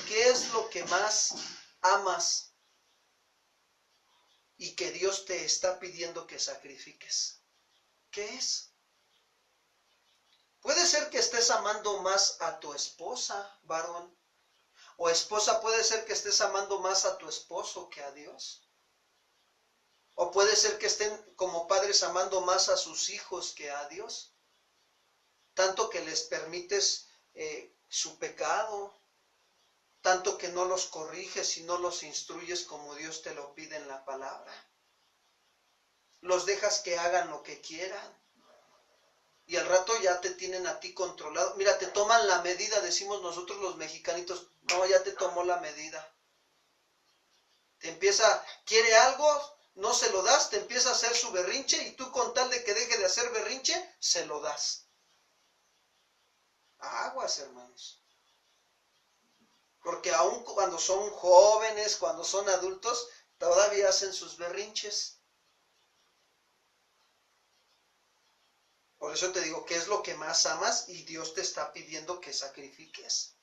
¿qué es lo que más amas y que Dios te está pidiendo que sacrifiques? ¿Qué es? Puede ser que estés amando más a tu esposa, varón, o esposa, puede ser que estés amando más a tu esposo que a Dios. O puede ser que estén como padres amando más a sus hijos que a Dios, tanto que les permites su pecado, tanto que no los corriges y no los instruyes como Dios te lo pide en la palabra. Los dejas que hagan lo que quieran y al rato ya te tienen a ti controlado. Mira, te toman la medida, decimos nosotros los mexicanitos. No, ya te tomó la medida. Te empieza, quiere algo, no se lo das, te empieza a hacer su berrinche y tú, con tal de que deje de hacer berrinche, se lo das. Aguas, hermanos. Porque aun cuando son jóvenes, cuando son adultos, todavía hacen sus berrinches. Por eso te digo, ¿qué es lo que más amas? Y Dios te está pidiendo que sacrifiques.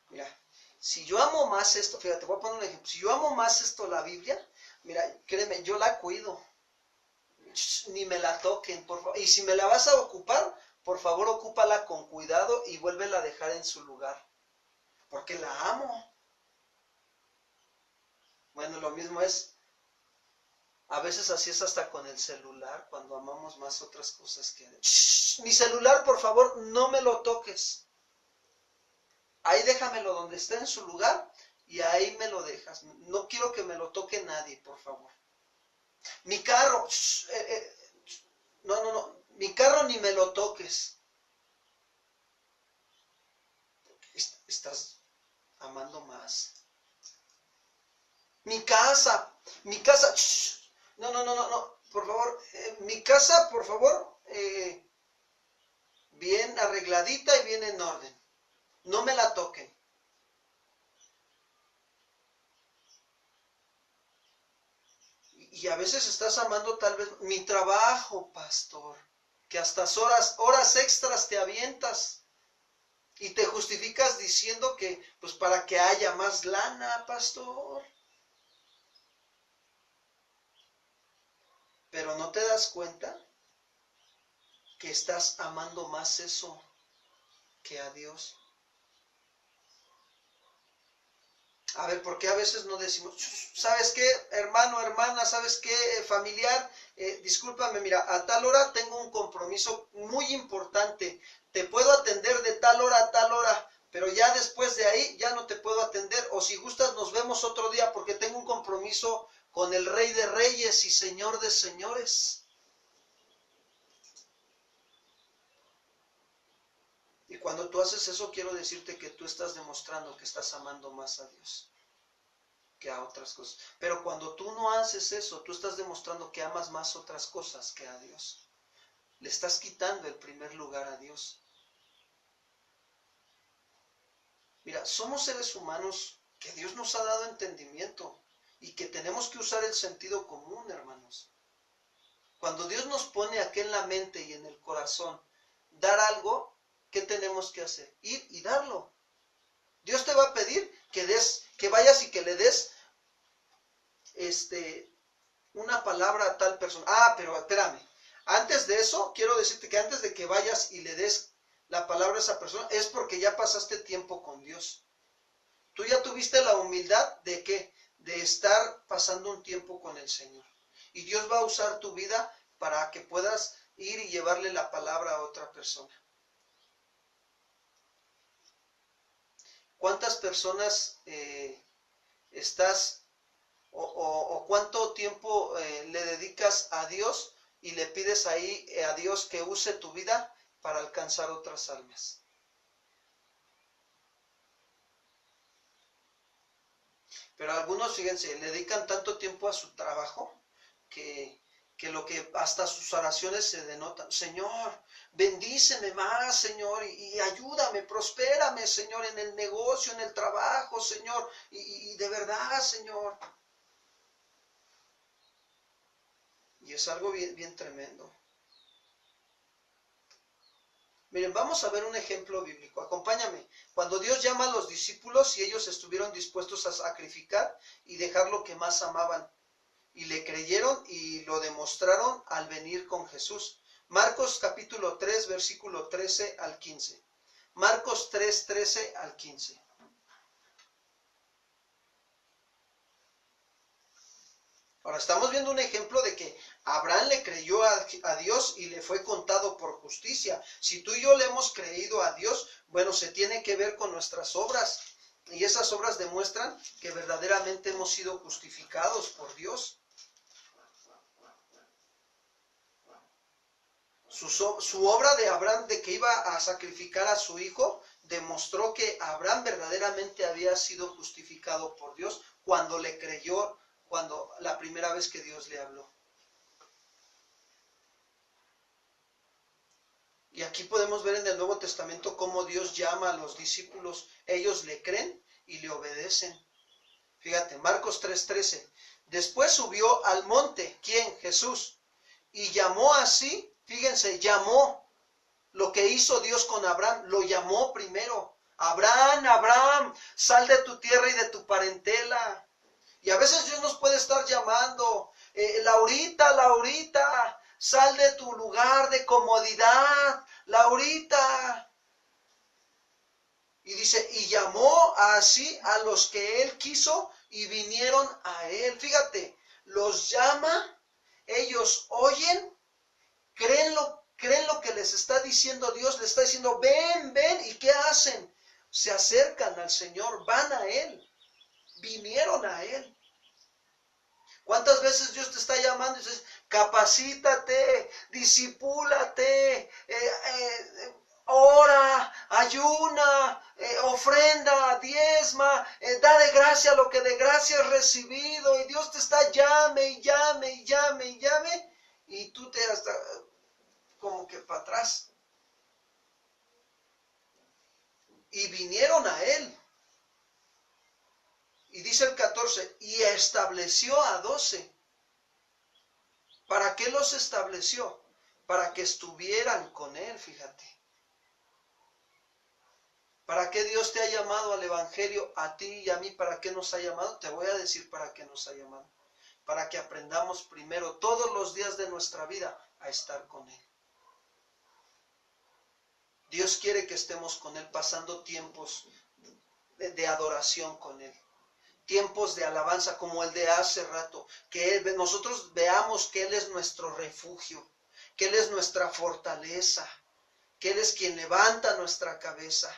Mira, si yo amo más esto, fíjate, voy a poner un ejemplo. Si yo amo más esto, la Biblia, mira, créeme, yo la cuido. Ni me la toquen, por favor. Y si me la vas a ocupar, por favor, ocúpala con cuidado y vuélvela a dejar en su lugar. Porque la amo. Bueno, lo mismo es, a veces así es hasta con el celular, cuando amamos más otras cosas que... Mi celular, por favor, no me lo toques. Ahí déjamelo donde esté en su lugar y ahí me lo dejas. No quiero que me lo toque nadie, por favor. Mi carro, no, mi carro ni me lo toques. Estás amando más. Mi casa, no, por favor, mi casa, por favor, bien arregladita y bien en orden. No me la toquen. Y a veces estás amando tal vez mi trabajo, pastor, que hasta horas extras te avientas y te justificas diciendo que, pues para que haya más lana, pastor. Pero no te das cuenta que estás amando más eso que a Dios. A ver, ¿por qué a veces no decimos, ¿sabes qué, hermano, hermana? ¿Sabes qué, familiar? Discúlpame, mira, a tal hora tengo un compromiso muy importante. te puedo atender de tal hora a tal hora, pero ya después de ahí ya no te puedo atender, o si gustas nos vemos otro día porque tengo un compromiso con el Rey de Reyes y Señor de Señores. Y cuando tú haces eso, quiero decirte que tú estás demostrando que estás amando más a Dios que a otras cosas. Pero cuando tú no haces eso, tú estás demostrando que amas más otras cosas que a Dios. Le estás quitando el primer lugar a Dios. Mira, somos seres humanos que Dios nos ha dado entendimiento y que tenemos que usar el sentido común, hermanos. Cuando Dios nos pone aquí en la mente y en el corazón dar algo, ¿qué tenemos que hacer? Ir y darlo. Dios te va a pedir que vayas y que le des una palabra a tal persona. Ah, pero espérame. Antes de eso, quiero decirte que antes de que vayas y le des la palabra a esa persona, es porque ya pasaste tiempo con Dios. Tú ya tuviste la humildad de ¿qué? De estar pasando un tiempo con el Señor. Y Dios va a usar tu vida para que puedas ir y llevarle la palabra a otra persona. ¿Cuántas personas estás o cuánto tiempo le dedicas a Dios y le pides ahí a Dios que use tu vida para alcanzar otras almas? Pero algunos, fíjense, le dedican tanto tiempo a su trabajo que lo que hasta sus oraciones se denotan. Señor, bendíceme más, Señor, y ayúdame, prospérame, Señor, en el negocio, en el trabajo, Señor, y de verdad, Señor. Y es algo bien, bien tremendo. Miren, vamos a ver un ejemplo bíblico. Acompáñame. Cuando Dios llama a los discípulos y ellos estuvieron dispuestos a sacrificar y dejar lo que más amaban. Y le creyeron y lo demostraron al venir con Jesús. Marcos capítulo 3, versículo 13 al 15. Marcos 3, 13 al 15. Ahora estamos viendo un ejemplo de que Abraham le creyó a Dios y le fue contado por justicia. Si tú y yo le hemos creído a Dios, bueno, se tiene que ver con nuestras obras. Y esas obras demuestran que verdaderamente hemos sido justificados por Dios. Su obra de Abraham de que iba a sacrificar a su hijo demostró que Abraham verdaderamente había sido justificado por Dios cuando le creyó, cuando la primera vez que Dios le habló. Y aquí podemos ver en el Nuevo Testamento cómo Dios llama a los discípulos. Ellos le creen y le obedecen. Fíjate, Marcos 3:13. Después subió al monte, ¿quién? Jesús. Y llamó así, fíjense, llamó. Lo que hizo Dios con Abraham, lo llamó primero. Abraham, Abraham, sal de tu tierra y de tu parentela. Y a veces Dios nos puede estar llamando, Laurita, Laurita, sal de tu lugar de comodidad, Laurita. Y dice, y llamó así a los que él quiso y vinieron a él. Fíjate, los llama, ellos oyen, creen lo que les está diciendo Dios, les está diciendo, ven, ven, ¿y qué hacen? Se acercan al Señor, van a Él, vinieron a Él. ¿Cuántas veces Dios te está llamando y dices, capacítate, discipúlate, ora, ayuna, ofrenda, diezma, da de gracia lo que de gracia has recibido? Y Dios te está llame y llame y llame y llame, y tú te hasta como que para atrás. Y vinieron a Él. Y dice el 14, y estableció a 12. ¿Para qué los estableció? Para que estuvieran con Él, fíjate. ¿Para qué Dios te ha llamado al Evangelio, a ti y a mí? ¿Para qué nos ha llamado? Te voy a decir para qué nos ha llamado. Para que aprendamos primero, todos los días de nuestra vida, a estar con Él. Dios quiere que estemos con Él, pasando tiempos de adoración con Él. Tiempos de alabanza como el de hace rato, que nosotros veamos que Él es nuestro refugio, que Él es nuestra fortaleza, que Él es quien levanta nuestra cabeza.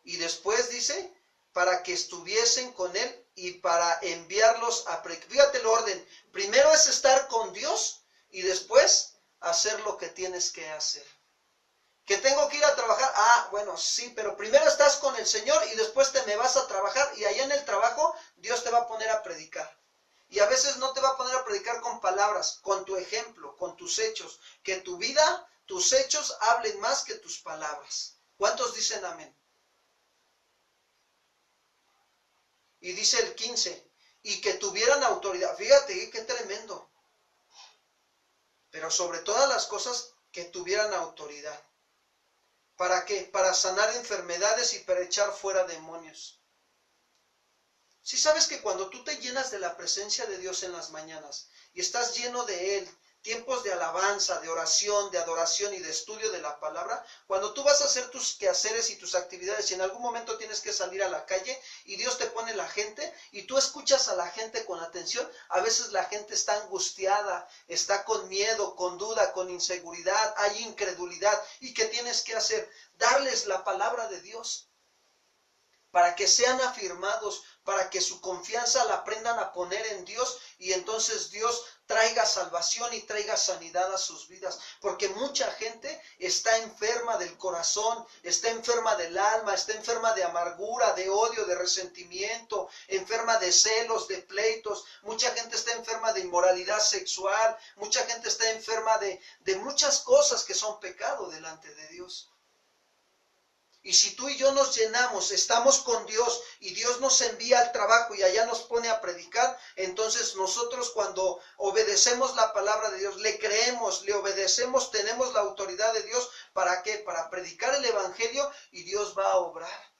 Y después dice, para que estuviesen con Él y para enviarlos a predicar. Fíjate el orden. Primero es estar con Dios y después hacer lo que tienes que hacer. ¿Que tengo que ir a trabajar? Ah, bueno, sí, pero primero estás con el Señor y después te me vas a trabajar y allá en el trabajo Dios te va a poner a predicar. Y a veces no te va a poner a predicar con palabras, con tu ejemplo, con tus hechos. Que tu vida, tus hechos hablen más que tus palabras. ¿Cuántos dicen amén? Y dice el 15, y que tuvieran autoridad. Fíjate, qué tremendo. Pero sobre todas las cosas, que tuvieran autoridad. ¿Para qué? Para sanar enfermedades y para echar fuera demonios. Si sabes que cuando tú te llenas de la presencia de Dios en las mañanas y estás lleno de Él, tiempos de alabanza, de oración, de adoración y de estudio de la palabra, cuando tú vas a hacer tus quehaceres y tus actividades y en algún momento tienes que salir a la calle y Dios te pone la gente y tú escuchas a la gente con atención, a veces la gente está angustiada, está con miedo, con duda, con inseguridad, hay incredulidad. ¿Y qué tienes que hacer? Darles la palabra de Dios para que sean afirmados, para que su confianza la aprendan a poner en Dios y entonces Dios traiga salvación y traiga sanidad a sus vidas. Porque mucha gente está enferma del corazón, está enferma del alma, está enferma de amargura, de odio, de resentimiento, enferma de celos, de pleitos. Mucha gente está enferma de inmoralidad sexual, mucha gente está enferma de muchas cosas que son pecado delante de Dios. Y si tú y yo nos llenamos, estamos con Dios y Dios nos envía al trabajo y allá nos pone a predicar, entonces nosotros cuando obedecemos la palabra de Dios, le creemos, le obedecemos, tenemos la autoridad de Dios. ¿Para qué? Para predicar el evangelio y Dios va a obrar.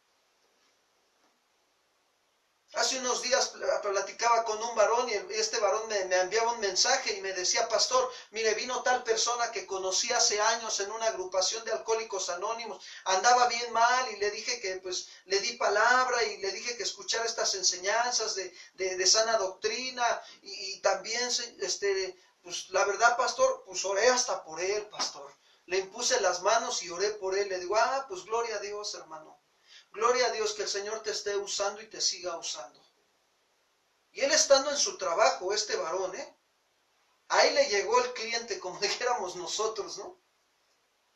Hace unos días platicaba con un varón y este varón me enviaba un mensaje y me decía, pastor, mire, vino tal persona que conocí hace años en una agrupación de alcohólicos anónimos, andaba bien mal y le dije que pues le di palabra y le dije que escuchara estas enseñanzas de sana doctrina y también pues la verdad, pastor, pues oré hasta por él, pastor. Le impuse las manos y oré por él. Le digo, pues gloria a Dios, hermano. Gloria a Dios, que el Señor te esté usando y te siga usando. Y él estando en su trabajo, este varón, ahí le llegó el cliente, como dijéramos nosotros, ¿no?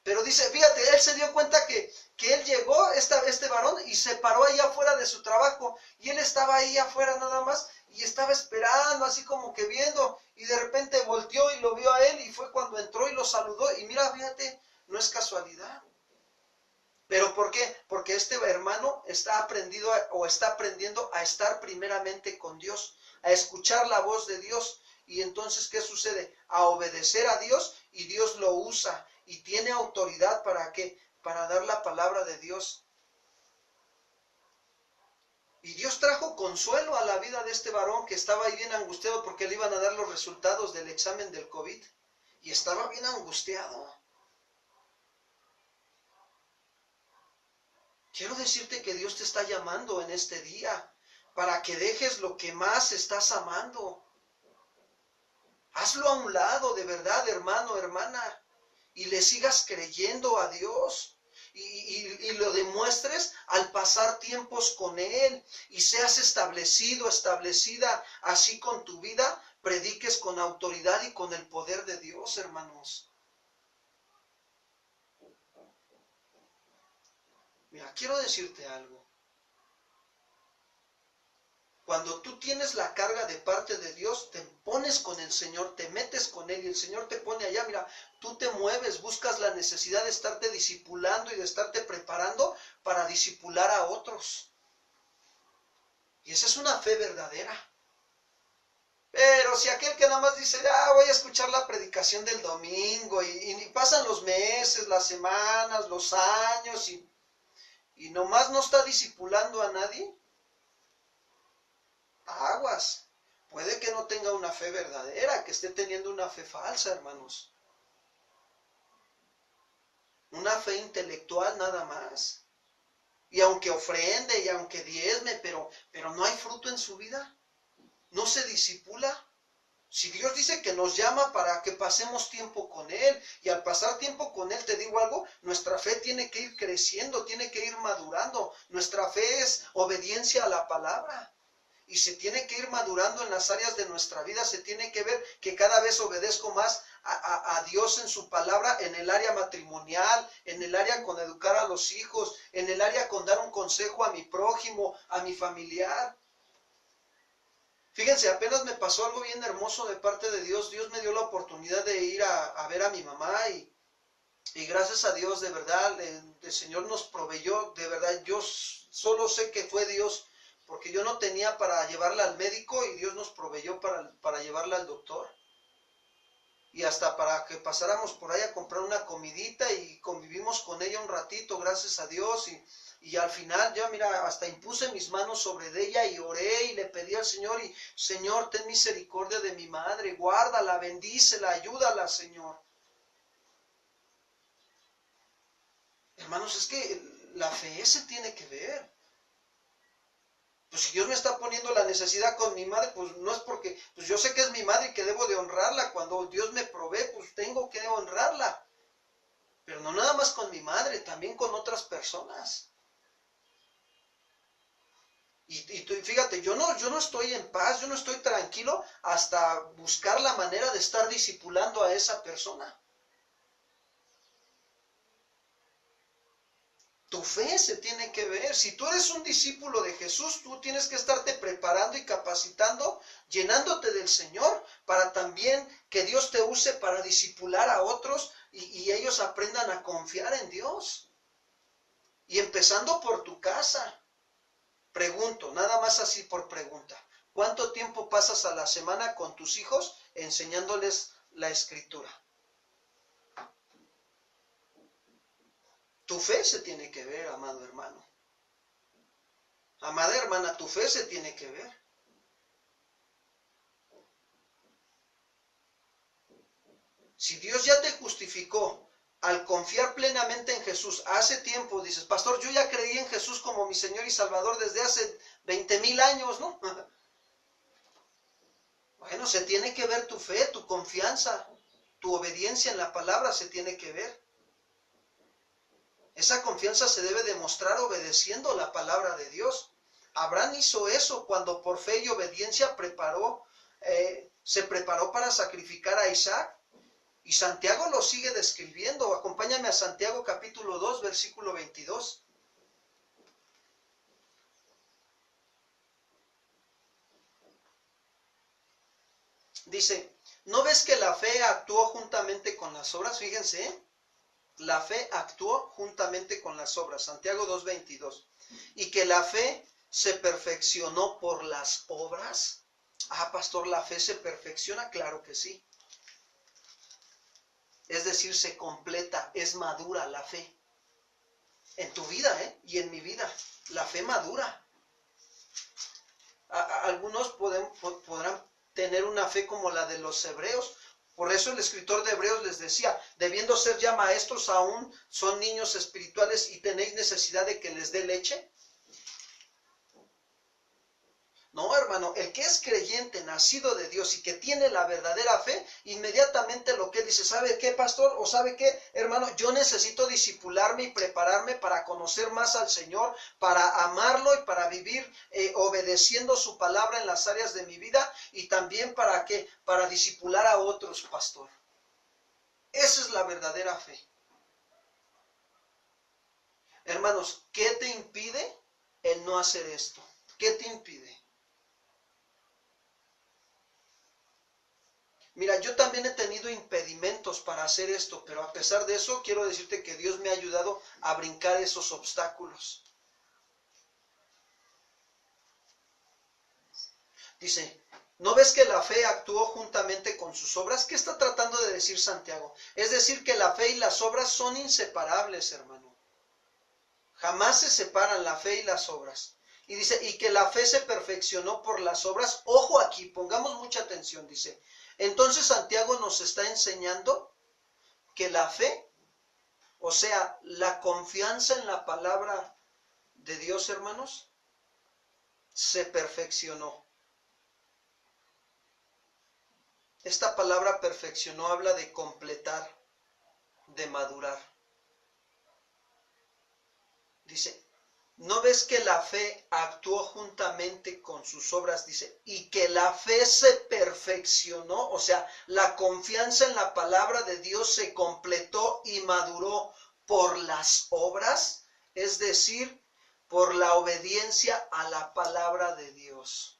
Pero dice, fíjate, él se dio cuenta que él llegó, este varón, y se paró ahí afuera de su trabajo. Y él estaba ahí afuera nada más, y estaba esperando, así como que viendo. Y de repente volteó y lo vio a él, y fue cuando entró y lo saludó. Y mira, fíjate, no es casualidad. ¿Pero por qué? Porque este hermano está aprendiendo a estar primeramente con Dios, a escuchar la voz de Dios. Y entonces, ¿qué sucede? A obedecer a Dios y Dios lo usa y tiene autoridad ¿para qué? Para dar la palabra de Dios. Y Dios trajo consuelo a la vida de este varón que estaba ahí bien angustiado porque le iban a dar los resultados del examen del COVID. Y estaba bien angustiado. Quiero decirte que Dios te está llamando en este día para que dejes lo que más estás amando. Hazlo a un lado, de verdad, hermano, hermana, y le sigas creyendo a Dios y lo demuestres al pasar tiempos con Él y seas establecido, establecida así con tu vida, prediques con autoridad y con el poder de Dios, hermanos. Mira, quiero decirte algo. Cuando tú tienes la carga de parte de Dios, te pones con el Señor, te metes con Él y el Señor te pone allá. Mira, tú te mueves, buscas la necesidad de estarte discipulando y de estarte preparando para discipular a otros. Y esa es una fe verdadera. Pero si aquel que nada más dice, voy a escuchar la predicación del domingo y pasan los meses, las semanas, los años y nomás no está discipulando a nadie, aguas. Puede que no tenga una fe verdadera, que esté teniendo una fe falsa, hermanos. Una fe intelectual nada más. Y aunque ofrende y aunque diezme, pero no hay fruto en su vida. No se disipula. Si Dios dice que nos llama para que pasemos tiempo con Él, y al pasar tiempo con Él, te digo algo, nuestra fe tiene que ir creciendo, tiene que ir madurando. Nuestra fe es obediencia a la palabra. Y se tiene que ir madurando en las áreas de nuestra vida, se tiene que ver que cada vez obedezco más a Dios en su palabra, en el área matrimonial, en el área con educar a los hijos, en el área con dar un consejo a mi prójimo, a mi familiar. Fíjense, apenas me pasó algo bien hermoso de parte de Dios. Dios me dio la oportunidad de ir a ver a mi mamá y gracias a Dios, de verdad, el Señor nos proveyó, de verdad, yo solo sé que fue Dios, porque yo no tenía para llevarla al médico y Dios nos proveyó para llevarla al doctor. Y hasta para que pasáramos por ahí a comprar una comidita y convivimos con ella un ratito, gracias a Dios. Y al final ya, mira, hasta impuse mis manos sobre ella y oré y le pedí al Señor, y Señor, ten misericordia de mi madre, guárdala, bendícela, ayúdala, Señor. Hermanos, es que la fe se tiene que ver. Pues si Dios me está poniendo la necesidad con mi madre, pues no es porque, pues yo sé que es mi madre y que debo de honrarla. Cuando Dios me provee, pues tengo que honrarla. Pero no nada más con mi madre, también con otras personas. Y fíjate, yo no estoy en paz, yo no estoy tranquilo hasta buscar la manera de estar discipulando a esa persona. Tu fe se tiene que ver. Si tú eres un discípulo de Jesús, tú tienes que estarte preparando y capacitando, llenándote del Señor, para también que Dios te use para discipular a otros y ellos aprendan a confiar en Dios. Y empezando por tu casa. Pregunto, nada más así por pregunta. ¿Cuánto tiempo pasas a la semana con tus hijos enseñándoles la Escritura? Tu fe se tiene que ver, amado hermano. Amada hermana, tu fe se tiene que ver. Si Dios ya te justificó al confiar plenamente en Jesús, hace tiempo dices, pastor, yo ya creí en Jesús como mi Señor y Salvador desde hace 20,000 años, ¿no? Bueno, se tiene que ver tu fe, tu confianza, tu obediencia en la palabra se tiene que ver. Esa confianza se debe demostrar obedeciendo la palabra de Dios. Abraham hizo eso cuando por fe y obediencia se preparó para sacrificar a Isaac. Y Santiago lo sigue describiendo. Acompáñame a Santiago capítulo 2, versículo 22. Dice, ¿no ves que la fe actuó juntamente con las obras? Fíjense, ¿eh? La fe actuó juntamente con las obras. Santiago 2:22. Y que la fe se perfeccionó por las obras. Ah, pastor, ¿la fe se perfecciona? Claro que sí. Es decir, se completa, es madura la fe. En tu vida, y en mi vida, la fe madura. Algunos podrán tener una fe como la de los hebreos. Por eso el escritor de Hebreos les decía, debiendo ser ya maestros aún, son niños espirituales y tenéis necesidad de que les dé leche. No, hermano, el que es creyente, nacido de Dios y que tiene la verdadera fe, inmediatamente lo que él dice, ¿sabe qué, pastor? ¿O sabe qué, hermano? Yo necesito discipularme y prepararme para conocer más al Señor, para amarlo y para vivir obedeciendo su palabra en las áreas de mi vida, y también para ¿qué? Para discipular a otros, pastor. Esa es la verdadera fe. Hermanos, ¿qué te impide el no hacer esto? ¿Qué te impide? Mira, yo también he tenido impedimentos para hacer esto, pero a pesar de eso, quiero decirte que Dios me ha ayudado a brincar esos obstáculos. Dice, ¿no ves que la fe actuó juntamente con sus obras? ¿Qué está tratando de decir Santiago? Es decir, que la fe y las obras son inseparables, hermano. Jamás se separan la fe y las obras. Y dice, y que la fe se perfeccionó por las obras. Ojo aquí, pongamos mucha atención, dice. Entonces Santiago nos está enseñando que la fe, o sea, la confianza en la palabra de Dios, hermanos, se perfeccionó. Esta palabra perfeccionó habla de completar, de madurar. Dice, ¿no ves que la fe actuó juntamente con sus obras? Dice, y que la fe se perfeccionó, o sea, la confianza en la palabra de Dios se completó y maduró por las obras, es decir, por la obediencia a la palabra de Dios.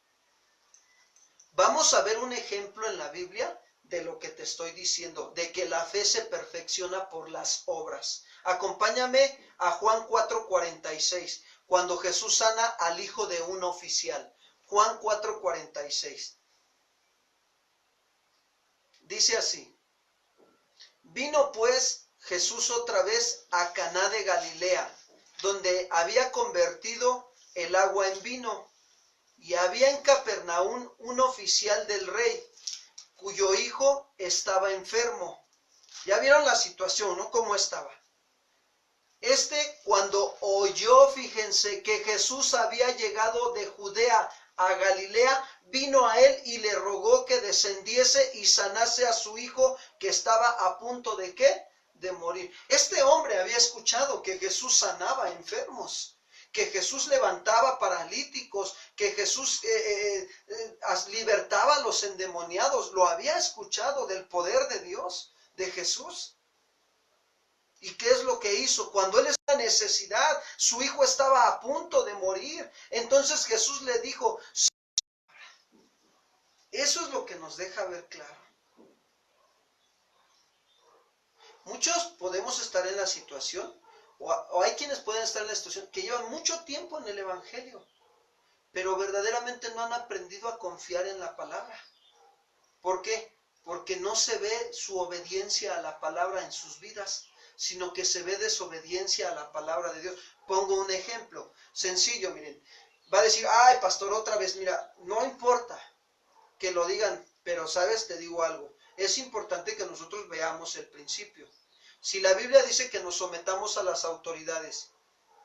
Vamos a ver un ejemplo en la Biblia de lo que te estoy diciendo, de que la fe se perfecciona por las obras. Acompáñame a Juan 4:46, cuando Jesús sana al hijo de un oficial. Juan 4:46. Dice así: vino pues Jesús otra vez a Caná de Galilea, donde había convertido el agua en vino. Y había en Capernaum un oficial del rey, cuyo hijo estaba enfermo. Ya vieron la situación, ¿no? ¿Cómo estaba? Cuando oyó, fíjense, que Jesús había llegado de Judea a Galilea, vino a él y le rogó que descendiese y sanase a su hijo, que estaba a punto de ¿qué? De morir. Este hombre había escuchado que Jesús sanaba enfermos, que Jesús levantaba paralíticos, que Jesús libertaba a los endemoniados. Lo había escuchado del poder de Dios, de Jesús. ¿Y qué es lo que hizo? Cuando él estaba en necesidad, su hijo estaba a punto de morir. Entonces Jesús le dijo, eso es lo que nos deja ver claro. Muchos podemos estar en la situación, o hay quienes pueden estar en la situación que llevan mucho tiempo en el Evangelio, pero verdaderamente no han aprendido a confiar en la palabra. ¿Por qué? Porque no se ve su obediencia a la palabra en sus vidas, sino que se ve desobediencia a la palabra de Dios. Pongo un ejemplo sencillo, miren. Va a decir, ay, pastor, otra vez, mira, no importa que lo digan, pero sabes, te digo algo. Es importante que nosotros veamos el principio. Si la Biblia dice que nos sometamos a las autoridades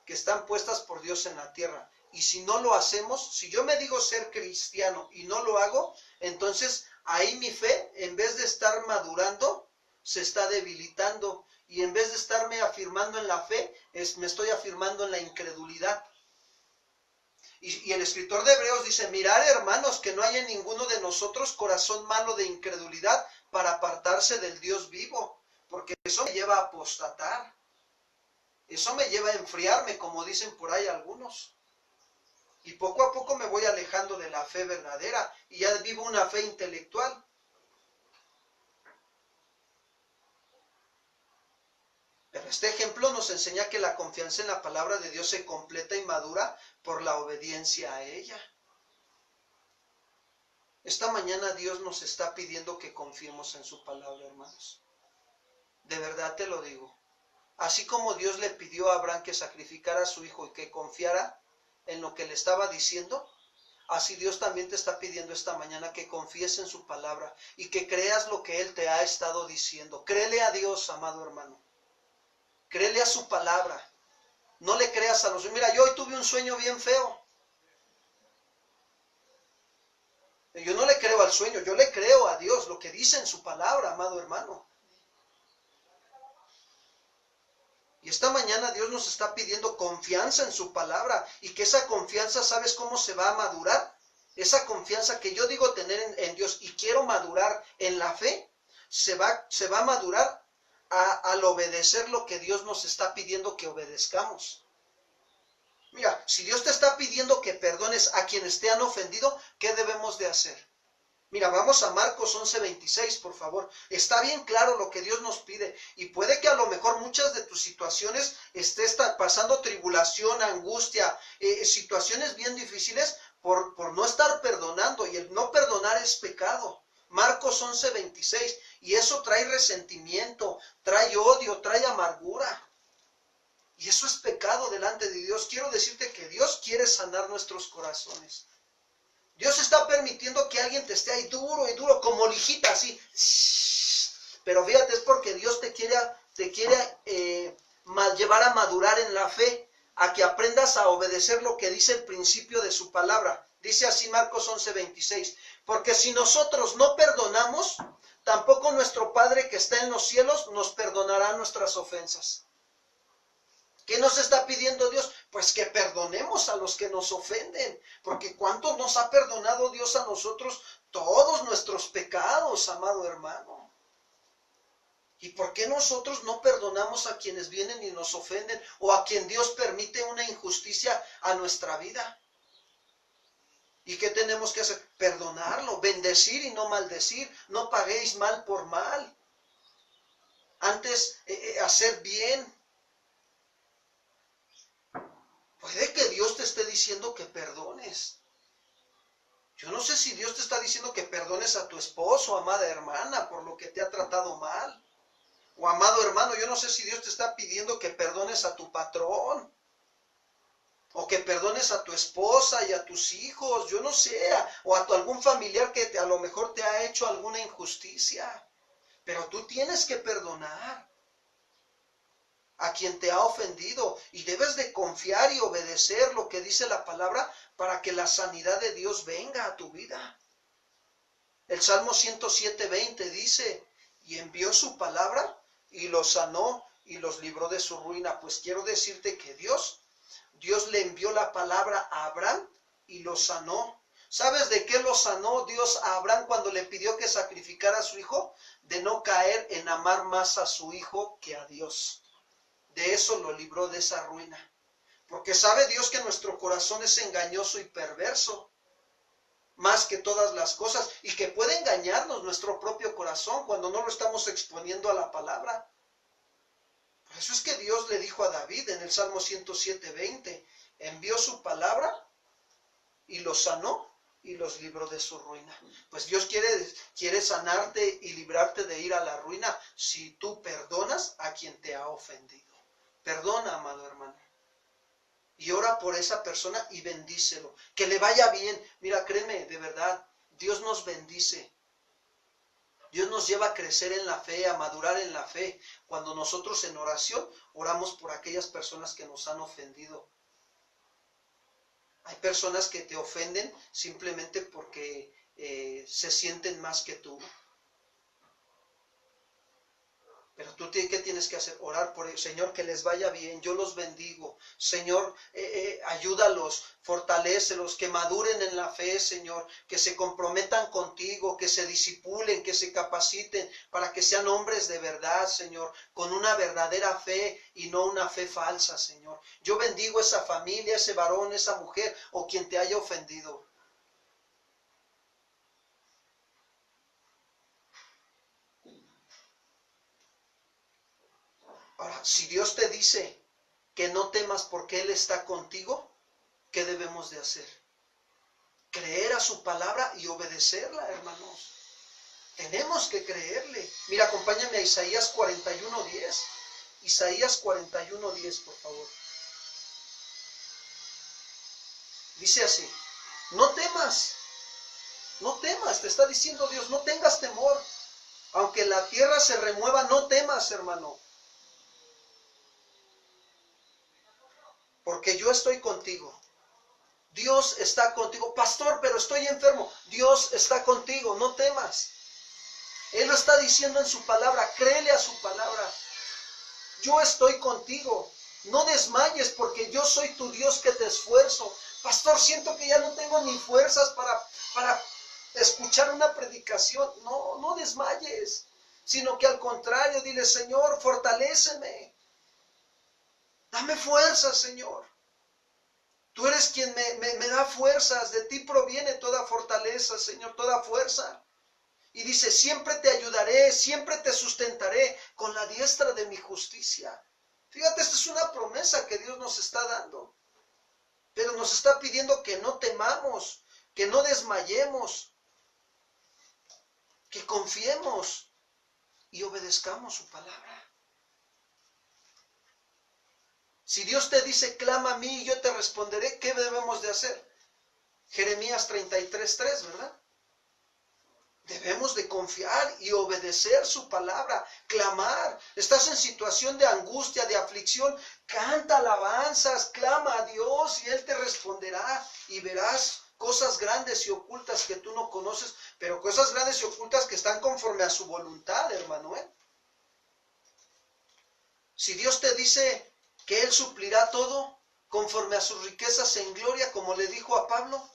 que están puestas por Dios en la tierra, y si no lo hacemos, si yo me digo ser cristiano y no lo hago, entonces ahí mi fe, en vez de estar madurando, se está debilitando. Y en vez de estarme afirmando en la fe, me estoy afirmando en la incredulidad. Y el escritor de Hebreos dice, mirad, hermanos, que no haya en ninguno de nosotros corazón malo de incredulidad para apartarse del Dios vivo, porque eso me lleva a apostatar. Eso me lleva a enfriarme, como dicen por ahí algunos. Y poco a poco me voy alejando de la fe verdadera y ya vivo una fe intelectual. Pero este ejemplo nos enseña que la confianza en la palabra de Dios se completa y madura por la obediencia a ella. Esta mañana Dios nos está pidiendo que confiemos en su palabra, hermanos. De verdad te lo digo. Así como Dios le pidió a Abraham que sacrificara a su hijo y que confiara en lo que le estaba diciendo, así Dios también te está pidiendo esta mañana que confíes en su palabra y que creas lo que Él te ha estado diciendo. Créele a Dios, amado hermano. Créele a su palabra. No le creas a los sueños. Mira, yo hoy tuve un sueño bien feo. Yo no le creo al sueño, yo le creo a Dios, lo que dice en su palabra, amado hermano. Y esta mañana Dios nos está pidiendo confianza en su palabra y que esa confianza, ¿sabes cómo se va a madurar? Esa confianza que yo digo tener en Dios y quiero madurar en la fe, se va a madurar al obedecer lo que Dios nos está pidiendo que obedezcamos. Mira, si Dios te está pidiendo que perdones a quienes te han ofendido, ¿qué debemos de hacer? Mira, vamos a Marcos 11:26, por favor. Está bien claro lo que Dios nos pide. Y puede que a lo mejor muchas de tus situaciones estés pasando tribulación, angustia, situaciones bien difíciles por no estar perdonando. Y el no perdonar es pecado. Marcos 11:26. Y eso trae resentimiento, trae odio, trae amargura. Y eso es pecado delante de Dios. Quiero decirte que Dios quiere sanar nuestros corazones. Dios está permitiendo que alguien te esté ahí duro y duro, como lijita, así. Pero fíjate, es porque Dios te quiere llevar a madurar en la fe, a que aprendas a obedecer lo que dice el principio de su palabra. Dice así Marcos 11:26. Porque si nosotros no perdonamos, tampoco nuestro Padre que está en los cielos nos perdonará nuestras ofensas. ¿Qué nos está pidiendo Dios? Pues que perdonemos a los que nos ofenden. Porque ¿cuánto nos ha perdonado Dios a nosotros? Todos nuestros pecados, amado hermano. ¿Y por qué nosotros no perdonamos a quienes vienen y nos ofenden? O a quien Dios permite una injusticia a nuestra vida. ¿Y qué tenemos que hacer? Perdonarlo, bendecir y no maldecir. No paguéis mal por mal. Antes, hacer bien. Puede que Dios te esté diciendo que perdones. Yo no sé si Dios te está diciendo que perdones a tu esposo, amada hermana, por lo que te ha tratado mal. O amado hermano, yo no sé si Dios te está pidiendo que perdones a tu patrón. O que perdones a tu esposa y a tus hijos, yo no sé. O a algún familiar que a lo mejor te ha hecho alguna injusticia. Pero tú tienes que perdonar a quien te ha ofendido, y debes de confiar y obedecer lo que dice la palabra para que la sanidad de Dios venga a tu vida. El Salmo 107:20 dice, y envió su palabra y los sanó y los libró de su ruina. Pues quiero decirte que Dios le envió la palabra a Abraham y lo sanó. ¿Sabes de qué lo sanó Dios a Abraham cuando le pidió que sacrificara a su hijo? De no caer en amar más a su hijo que a Dios. De eso lo libró de esa ruina. Porque sabe Dios que nuestro corazón es engañoso y perverso, más que todas las cosas, y que puede engañarnos nuestro propio corazón cuando no lo estamos exponiendo a la palabra. Por eso es que Dios le dijo a David en el Salmo 107:20, envió su palabra y los sanó y los libró de su ruina. Pues Dios quiere sanarte y librarte de ir a la ruina si tú perdonas a quien te ha ofendido. Perdona, amado hermano. Y ora por esa persona y bendícelo. Que le vaya bien. Mira, créeme, de verdad, Dios nos bendice. Dios nos lleva a crecer en la fe, a madurar en la fe. Cuando nosotros en oración oramos por aquellas personas que nos han ofendido. Hay personas que te ofenden simplemente porque se sienten más que tú. Pero tú, ¿qué tienes que hacer? Orar por ellos. Señor, que les vaya bien. Yo los bendigo. Señor, ayúdalos, fortalécelos, que maduren en la fe, Señor. Que se comprometan contigo, que se disipulen, que se capaciten para que sean hombres de verdad, Señor. Con una verdadera fe y no una fe falsa, Señor. Yo bendigo esa familia, ese varón, esa mujer o quien te haya ofendido. Ahora, si Dios te dice que no temas porque Él está contigo, ¿qué debemos de hacer? Creer a su palabra y obedecerla, hermanos. Tenemos que creerle. Mira, acompáñame a Isaías 41:10. Isaías 41:10, por favor. Dice así, no temas, te está diciendo Dios, no tengas temor. Aunque la tierra se remueva, no temas, hermano. Porque yo estoy contigo. Dios está contigo. Pastor, pero estoy enfermo. Dios está contigo, no temas. Él lo está diciendo en su palabra. Créele a su palabra. Yo estoy contigo. No desmayes porque yo soy tu Dios que te esfuerzo. Pastor, siento que ya no tengo ni fuerzas para escuchar una predicación. No desmayes. Sino que al contrario, dile, Señor, fortaléceme. Dame fuerzas, Señor. Tú eres quien me da fuerzas. De ti proviene toda fortaleza, Señor, toda fuerza. Y dice, siempre te ayudaré, siempre te sustentaré con la diestra de mi justicia. Fíjate, esta es una promesa que Dios nos está dando. Pero nos está pidiendo que no temamos, que no desmayemos, que confiemos y obedezcamos su palabra. Si Dios te dice, clama a mí y yo te responderé, ¿qué debemos de hacer? Jeremías 33:3, ¿verdad? Debemos de confiar y obedecer su palabra, clamar. Estás en situación de angustia, de aflicción, canta alabanzas, clama a Dios y Él te responderá y verás cosas grandes y ocultas que tú no conoces, pero cosas grandes y ocultas que están conforme a su voluntad, hermano, ¿eh? Si Dios te dice que Él suplirá todo conforme a sus riquezas en gloria, como le dijo a Pablo,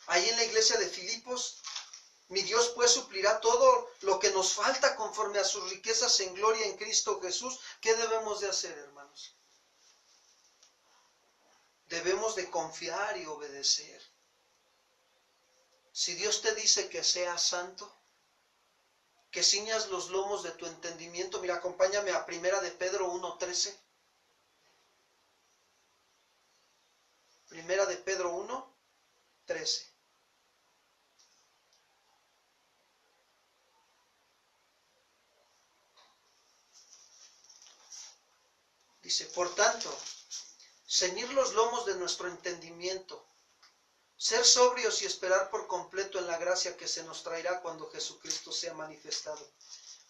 ahí en la iglesia de Filipos, mi Dios pues suplirá todo lo que nos falta conforme a sus riquezas en gloria en Cristo Jesús. ¿Qué debemos de hacer, hermanos? Debemos de confiar y obedecer. Si Dios te dice que seas santo, que ciñas los lomos de tu entendimiento, mira, acompáñame a 1 de Pedro 1:13. 1 de Pedro 1:13. Dice, por tanto, ceñir los lomos de nuestro entendimiento, ser sobrios y esperar por completo en la gracia que se nos traerá cuando Jesucristo sea manifestado.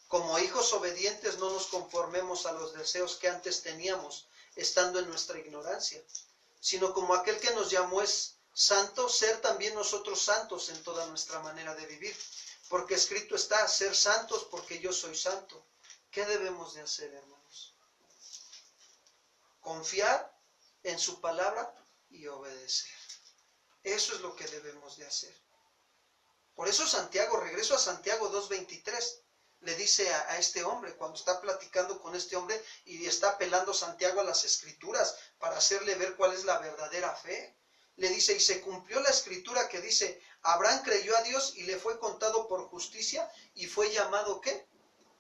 Como hijos obedientes no nos conformemos a los deseos que antes teníamos, estando en nuestra ignorancia, sino como aquel que nos llamó es santo, ser también nosotros santos en toda nuestra manera de vivir. Porque escrito está, ser santos porque yo soy santo. ¿Qué debemos de hacer, hermanos? Confiar en su palabra y obedecer. Eso es lo que debemos de hacer. Por eso Santiago, regreso a Santiago 2:23, le dice a este hombre, cuando está platicando con este hombre y está apelando Santiago a las escrituras para hacerle ver cuál es la verdadera fe. Le dice, y se cumplió la escritura que dice, Abraham creyó a Dios y le fue contado por justicia y fue llamado, ¿qué?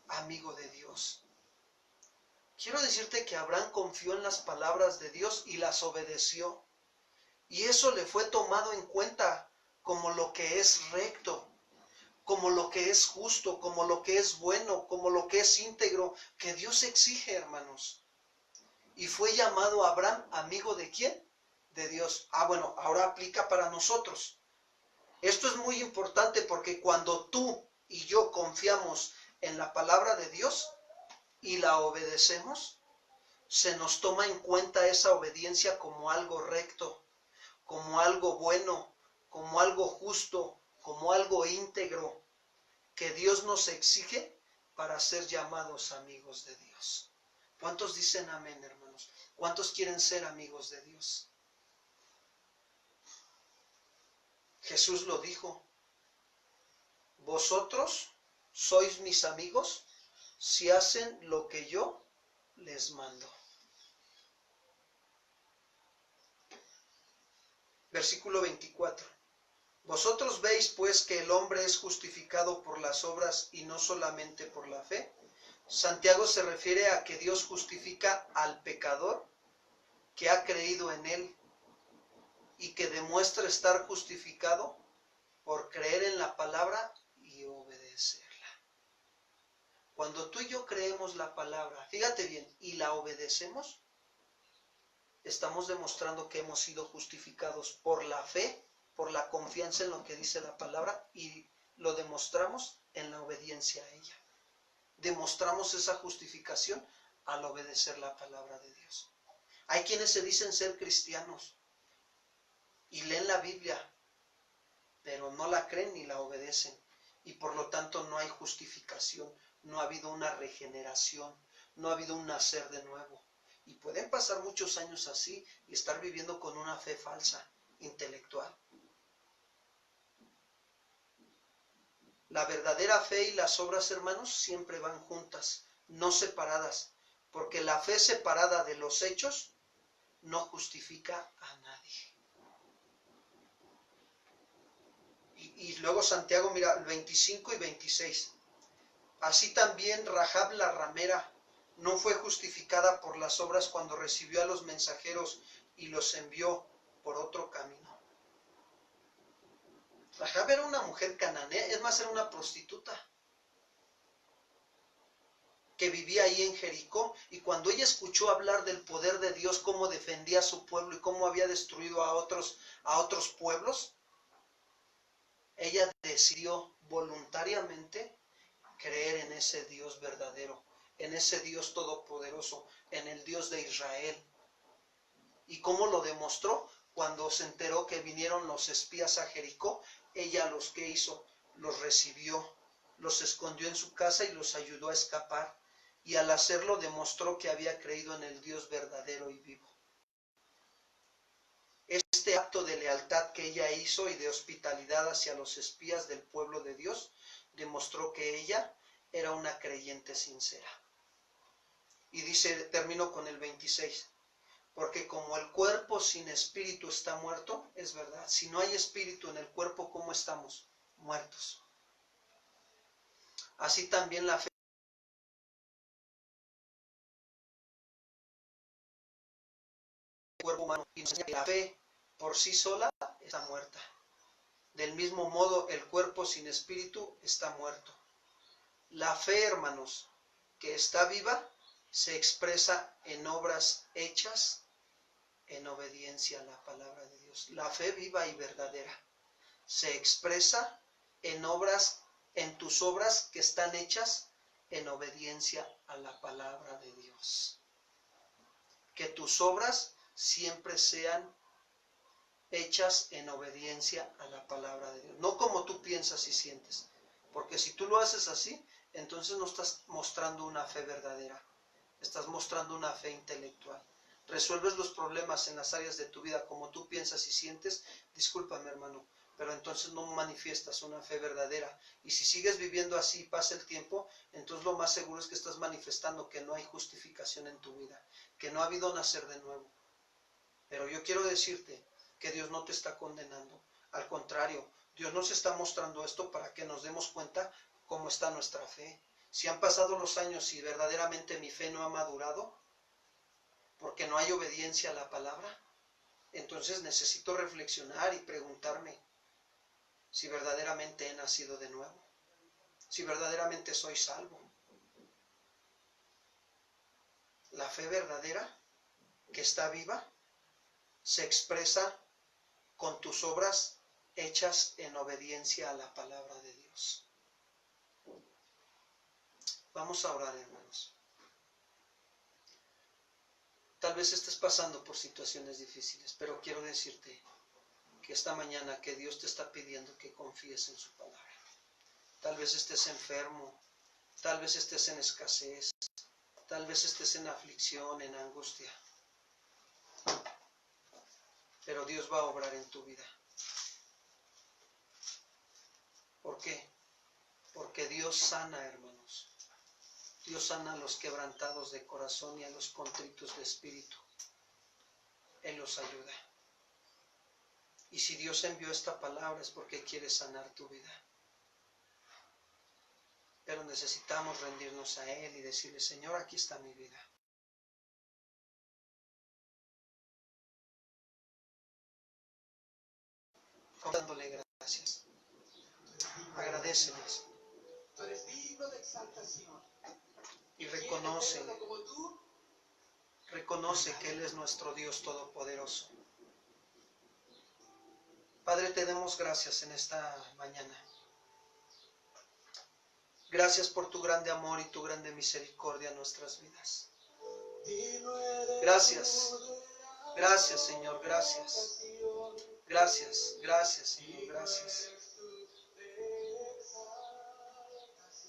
Amigo de Dios. Quiero decirte que Abraham confió en las palabras de Dios y las obedeció. Y eso le fue tomado en cuenta como lo que es recto, como lo que es justo, como lo que es bueno, como lo que es íntegro, que Dios exige, hermanos. Y fue llamado Abraham amigo de ¿quién? De Dios. Bueno, ahora aplica para nosotros. Esto es muy importante porque cuando tú y yo confiamos en la palabra de Dios y la obedecemos, se nos toma en cuenta esa obediencia como algo recto, como algo bueno, como algo justo, como algo íntegro, que Dios nos exige para ser llamados amigos de Dios. ¿Cuántos dicen amén, hermanos? ¿Cuántos quieren ser amigos de Dios? Jesús lo dijo, vosotros sois mis amigos si hacen lo que yo les mando. Versículo 24. Vosotros veis pues que el hombre es justificado por las obras y no solamente por la fe. Santiago se refiere a que Dios justifica al pecador que ha creído en él y que demuestra estar justificado por creer en la palabra y obedecerla. Cuando tú y yo creemos la palabra, fíjate bien, y la obedecemos, estamos demostrando que hemos sido justificados por la fe, por la confianza en lo que dice la palabra, y lo demostramos en la obediencia a ella. Demostramos esa justificación al obedecer la palabra de Dios. Hay quienes se dicen ser cristianos y leen la Biblia, pero no la creen ni la obedecen, y por lo tanto no hay justificación, no ha habido una regeneración, no ha habido un nacer de nuevo. Y pueden pasar muchos años así y estar viviendo con una fe falsa, intelectual. La verdadera fe y las obras, hermanos, siempre van juntas, no separadas, porque la fe separada de los hechos no justifica a nadie. Y luego Santiago, mira, 25 y 26. Así también Rahab la ramera no fue justificada por las obras cuando recibió a los mensajeros y los envió por otro camino. Rahab era una mujer cananea, es más, era una prostituta que vivía ahí en Jericó, y cuando ella escuchó hablar del poder de Dios, cómo defendía a su pueblo y cómo había destruido a otros pueblos, ella decidió voluntariamente creer en ese Dios verdadero, en ese Dios todopoderoso, en el Dios de Israel. ¿Y cómo lo demostró? cuando se enteró que vinieron los espías a Jericó, ella los que hizo, los recibió, los escondió en su casa y los ayudó a escapar. Y al hacerlo demostró que había creído en el Dios verdadero y vivo. Este acto de lealtad que ella hizo y de hospitalidad hacia los espías del pueblo de Dios demostró que ella era una creyente sincera. Y dice, termino con el 26, porque como el cuerpo sin espíritu está muerto, es verdad, si no hay espíritu en el cuerpo, ¿cómo estamos? Muertos. Así también la fe. Cuerpo humano, y la fe por sí sola está muerta. Del mismo modo, el cuerpo sin espíritu está muerto. La fe, hermanos, que está viva, se expresa en obras hechas en obediencia a la palabra de Dios. La fe viva y verdadera se expresa en obras, en tus obras que están hechas en obediencia a la palabra de Dios. Que tus obras siempre sean hechas en obediencia a la palabra de Dios. No como tú piensas y sientes. Porque si tú lo haces así, entonces no estás mostrando una fe verdadera. Estás mostrando una fe intelectual. Resuelves los problemas en las áreas de tu vida como tú piensas y sientes. Discúlpame, hermano, pero entonces no manifiestas una fe verdadera. Y si sigues viviendo así y pasa el tiempo, entonces lo más seguro es que estás manifestando que no hay justificación en tu vida, que no ha habido nacer de nuevo. Pero yo quiero decirte que Dios no te está condenando. Al contrario, Dios nos está mostrando esto para que nos demos cuenta cómo está nuestra fe. Si han pasado los años y verdaderamente mi fe no ha madurado, porque no hay obediencia a la palabra, entonces necesito reflexionar y preguntarme si verdaderamente he nacido de nuevo, si verdaderamente soy salvo. La fe verdadera que está viva se expresa con tus obras hechas en obediencia a la palabra de Dios. Vamos a orar, hermanos. Tal vez estés pasando por situaciones difíciles, pero quiero decirte que esta mañana que Dios te está pidiendo que confíes en su palabra. Tal vez estés enfermo, tal vez estés en escasez, tal vez estés en aflicción, en angustia. Pero Dios va a obrar en tu vida. ¿Por qué? Porque Dios sana, hermanos. Dios sana a los quebrantados de corazón y a los contritos de espíritu. Él los ayuda. Y si Dios envió esta palabra es porque quiere sanar tu vida. Pero necesitamos rendirnos a Él y decirle, Señor, aquí está mi vida. Dándole gracias. Agradeceles. Tú eres digno de exaltación. Y reconoce que Él es nuestro Dios todopoderoso. Padre, te damos gracias en esta mañana. Gracias por tu grande amor y tu grande misericordia en nuestras vidas. Gracias. Gracias, Señor, gracias. Gracias, gracias, Señor, gracias.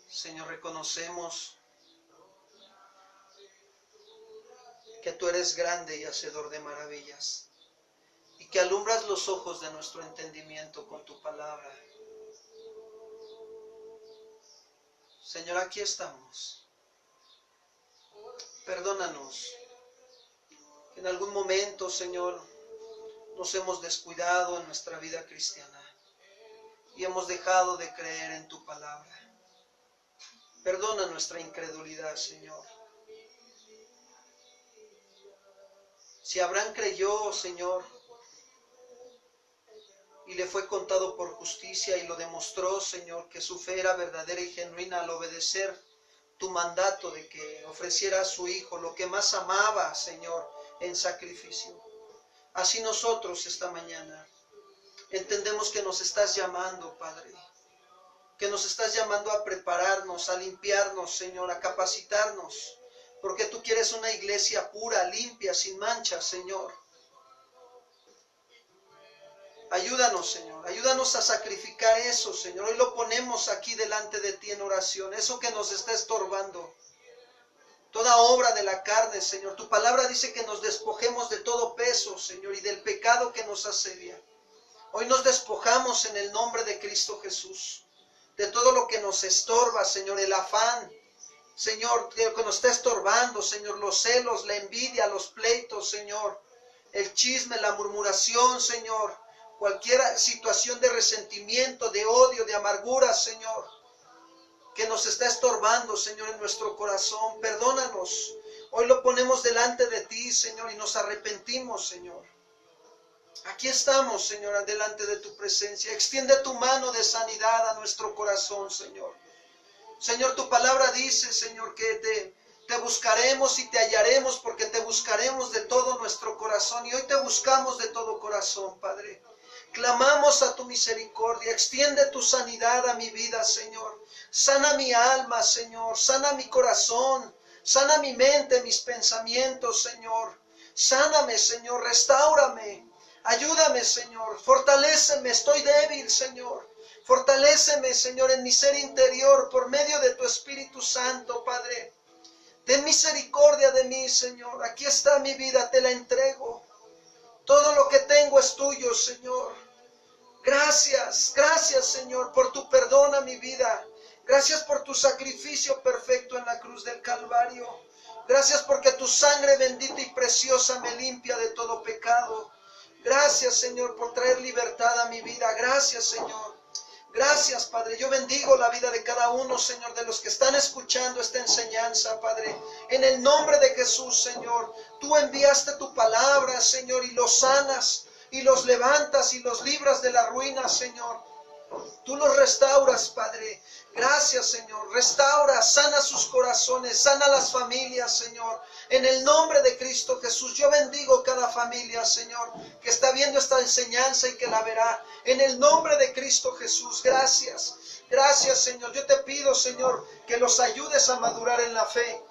Señor, reconocemos que tú eres grande y hacedor de maravillas y que alumbras los ojos de nuestro entendimiento con tu palabra. Señor, aquí estamos. Perdónanos. En algún momento, Señor, nos hemos descuidado en nuestra vida cristiana y hemos dejado de creer en tu palabra. Perdona nuestra incredulidad, Señor. Si Abraham creyó, Señor, y le fue contado por justicia y lo demostró, Señor, que su fe era verdadera y genuina al obedecer tu mandato de que ofreciera a su Hijo lo que más amaba, Señor, en sacrificio. Así nosotros esta mañana entendemos que nos estás llamando, Padre, que nos estás llamando a prepararnos, a limpiarnos, Señor, a capacitarnos, porque tú quieres una iglesia pura, limpia, sin mancha, Señor. Ayúdanos, Señor. Ayúdanos a sacrificar eso, Señor. Hoy lo ponemos aquí delante de ti en oración. Eso que nos está estorbando. Toda obra de la carne, Señor. Tu palabra dice que nos despojemos de todo peso, Señor, y del pecado que nos asedia. Hoy nos despojamos en el nombre de Cristo Jesús. De todo lo que nos estorba, Señor. El afán, Señor, que nos está estorbando, Señor. Los celos, la envidia, los pleitos, Señor. El chisme, la murmuración, Señor. Cualquier situación de resentimiento, de odio, de amargura, Señor, que nos está estorbando, Señor, en nuestro corazón. Perdónanos. Hoy lo ponemos delante de ti, Señor, y nos arrepentimos, Señor. Aquí estamos, Señor, delante de tu presencia. Extiende tu mano de sanidad a nuestro corazón, Señor. Señor, tu palabra dice, Señor, que te buscaremos y te hallaremos, porque te buscaremos de todo nuestro corazón. Y hoy te buscamos de todo corazón, Padre. Clamamos a tu misericordia. Extiende tu sanidad a mi vida, Señor. Sana mi alma, Señor. Sana mi corazón. Sana mi mente, mis pensamientos, Señor. Sáname, Señor. Restáurame. Ayúdame, Señor. Fortaléceme. Estoy débil, Señor. Fortaléceme, Señor, en mi ser interior por medio de tu Espíritu Santo, Padre. Ten misericordia de mí, Señor. Aquí está mi vida, te la entrego. Todo lo que tengo es tuyo, Señor. Gracias, gracias, Señor, por tu perdón a mi vida. Gracias por tu sacrificio perfecto en la cruz del Calvario. Gracias porque tu sangre bendita y preciosa me limpia de todo pecado. Gracias, Señor, por traer libertad a mi vida. Gracias, Señor. Gracias, Padre. Yo bendigo la vida de cada uno, Señor, de los que están escuchando esta enseñanza, Padre. En el nombre de Jesús, Señor. Tú enviaste tu palabra, Señor, y los sanas, y los levantas, y los libras de la ruina, Señor. Tú los restauras, Padre. Gracias, Señor. Restaura, sana sus corazones, sana las familias, Señor. En el nombre de Cristo Jesús, yo bendigo cada familia, Señor, que está viendo esta enseñanza y que la verá. En el nombre de Cristo Jesús, gracias. Gracias, Señor. Yo te pido, Señor, que los ayudes a madurar en la fe.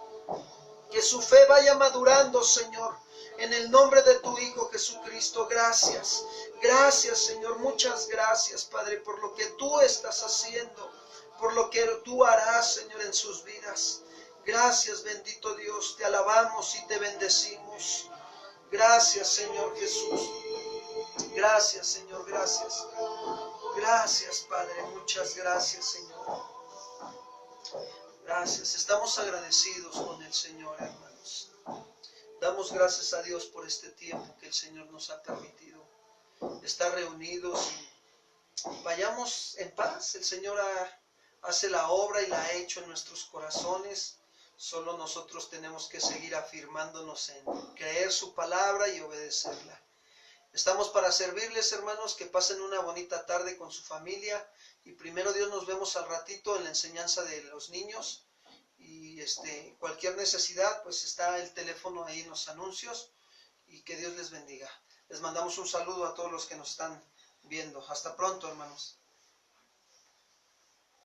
Que su fe vaya madurando, Señor. En el nombre de tu Hijo Jesucristo, gracias. Gracias, Señor. Muchas gracias, Padre, por lo que tú estás haciendo, por lo que tú harás, Señor, en sus vidas. Gracias, bendito Dios. Te alabamos y te bendecimos. Gracias, Señor Jesús. Gracias, Señor. Gracias. Gracias, Padre. Muchas gracias, Señor. Gracias. Estamos agradecidos con el Señor, hermanos. Damos gracias a Dios por este tiempo que el Señor nos ha permitido estar reunidos. Vayamos en paz. El Señor hace la obra y la ha hecho en nuestros corazones. Solo nosotros tenemos que seguir afirmándonos en creer su palabra y obedecerla. Estamos para servirles, hermanos. Que pasen una bonita tarde con su familia. Y primero Dios, nos vemos al ratito en la enseñanza de los niños. Y cualquier necesidad, pues está el teléfono ahí en los anuncios. Y que Dios les bendiga. Les mandamos un saludo a todos los que nos están viendo. Hasta pronto, hermanos.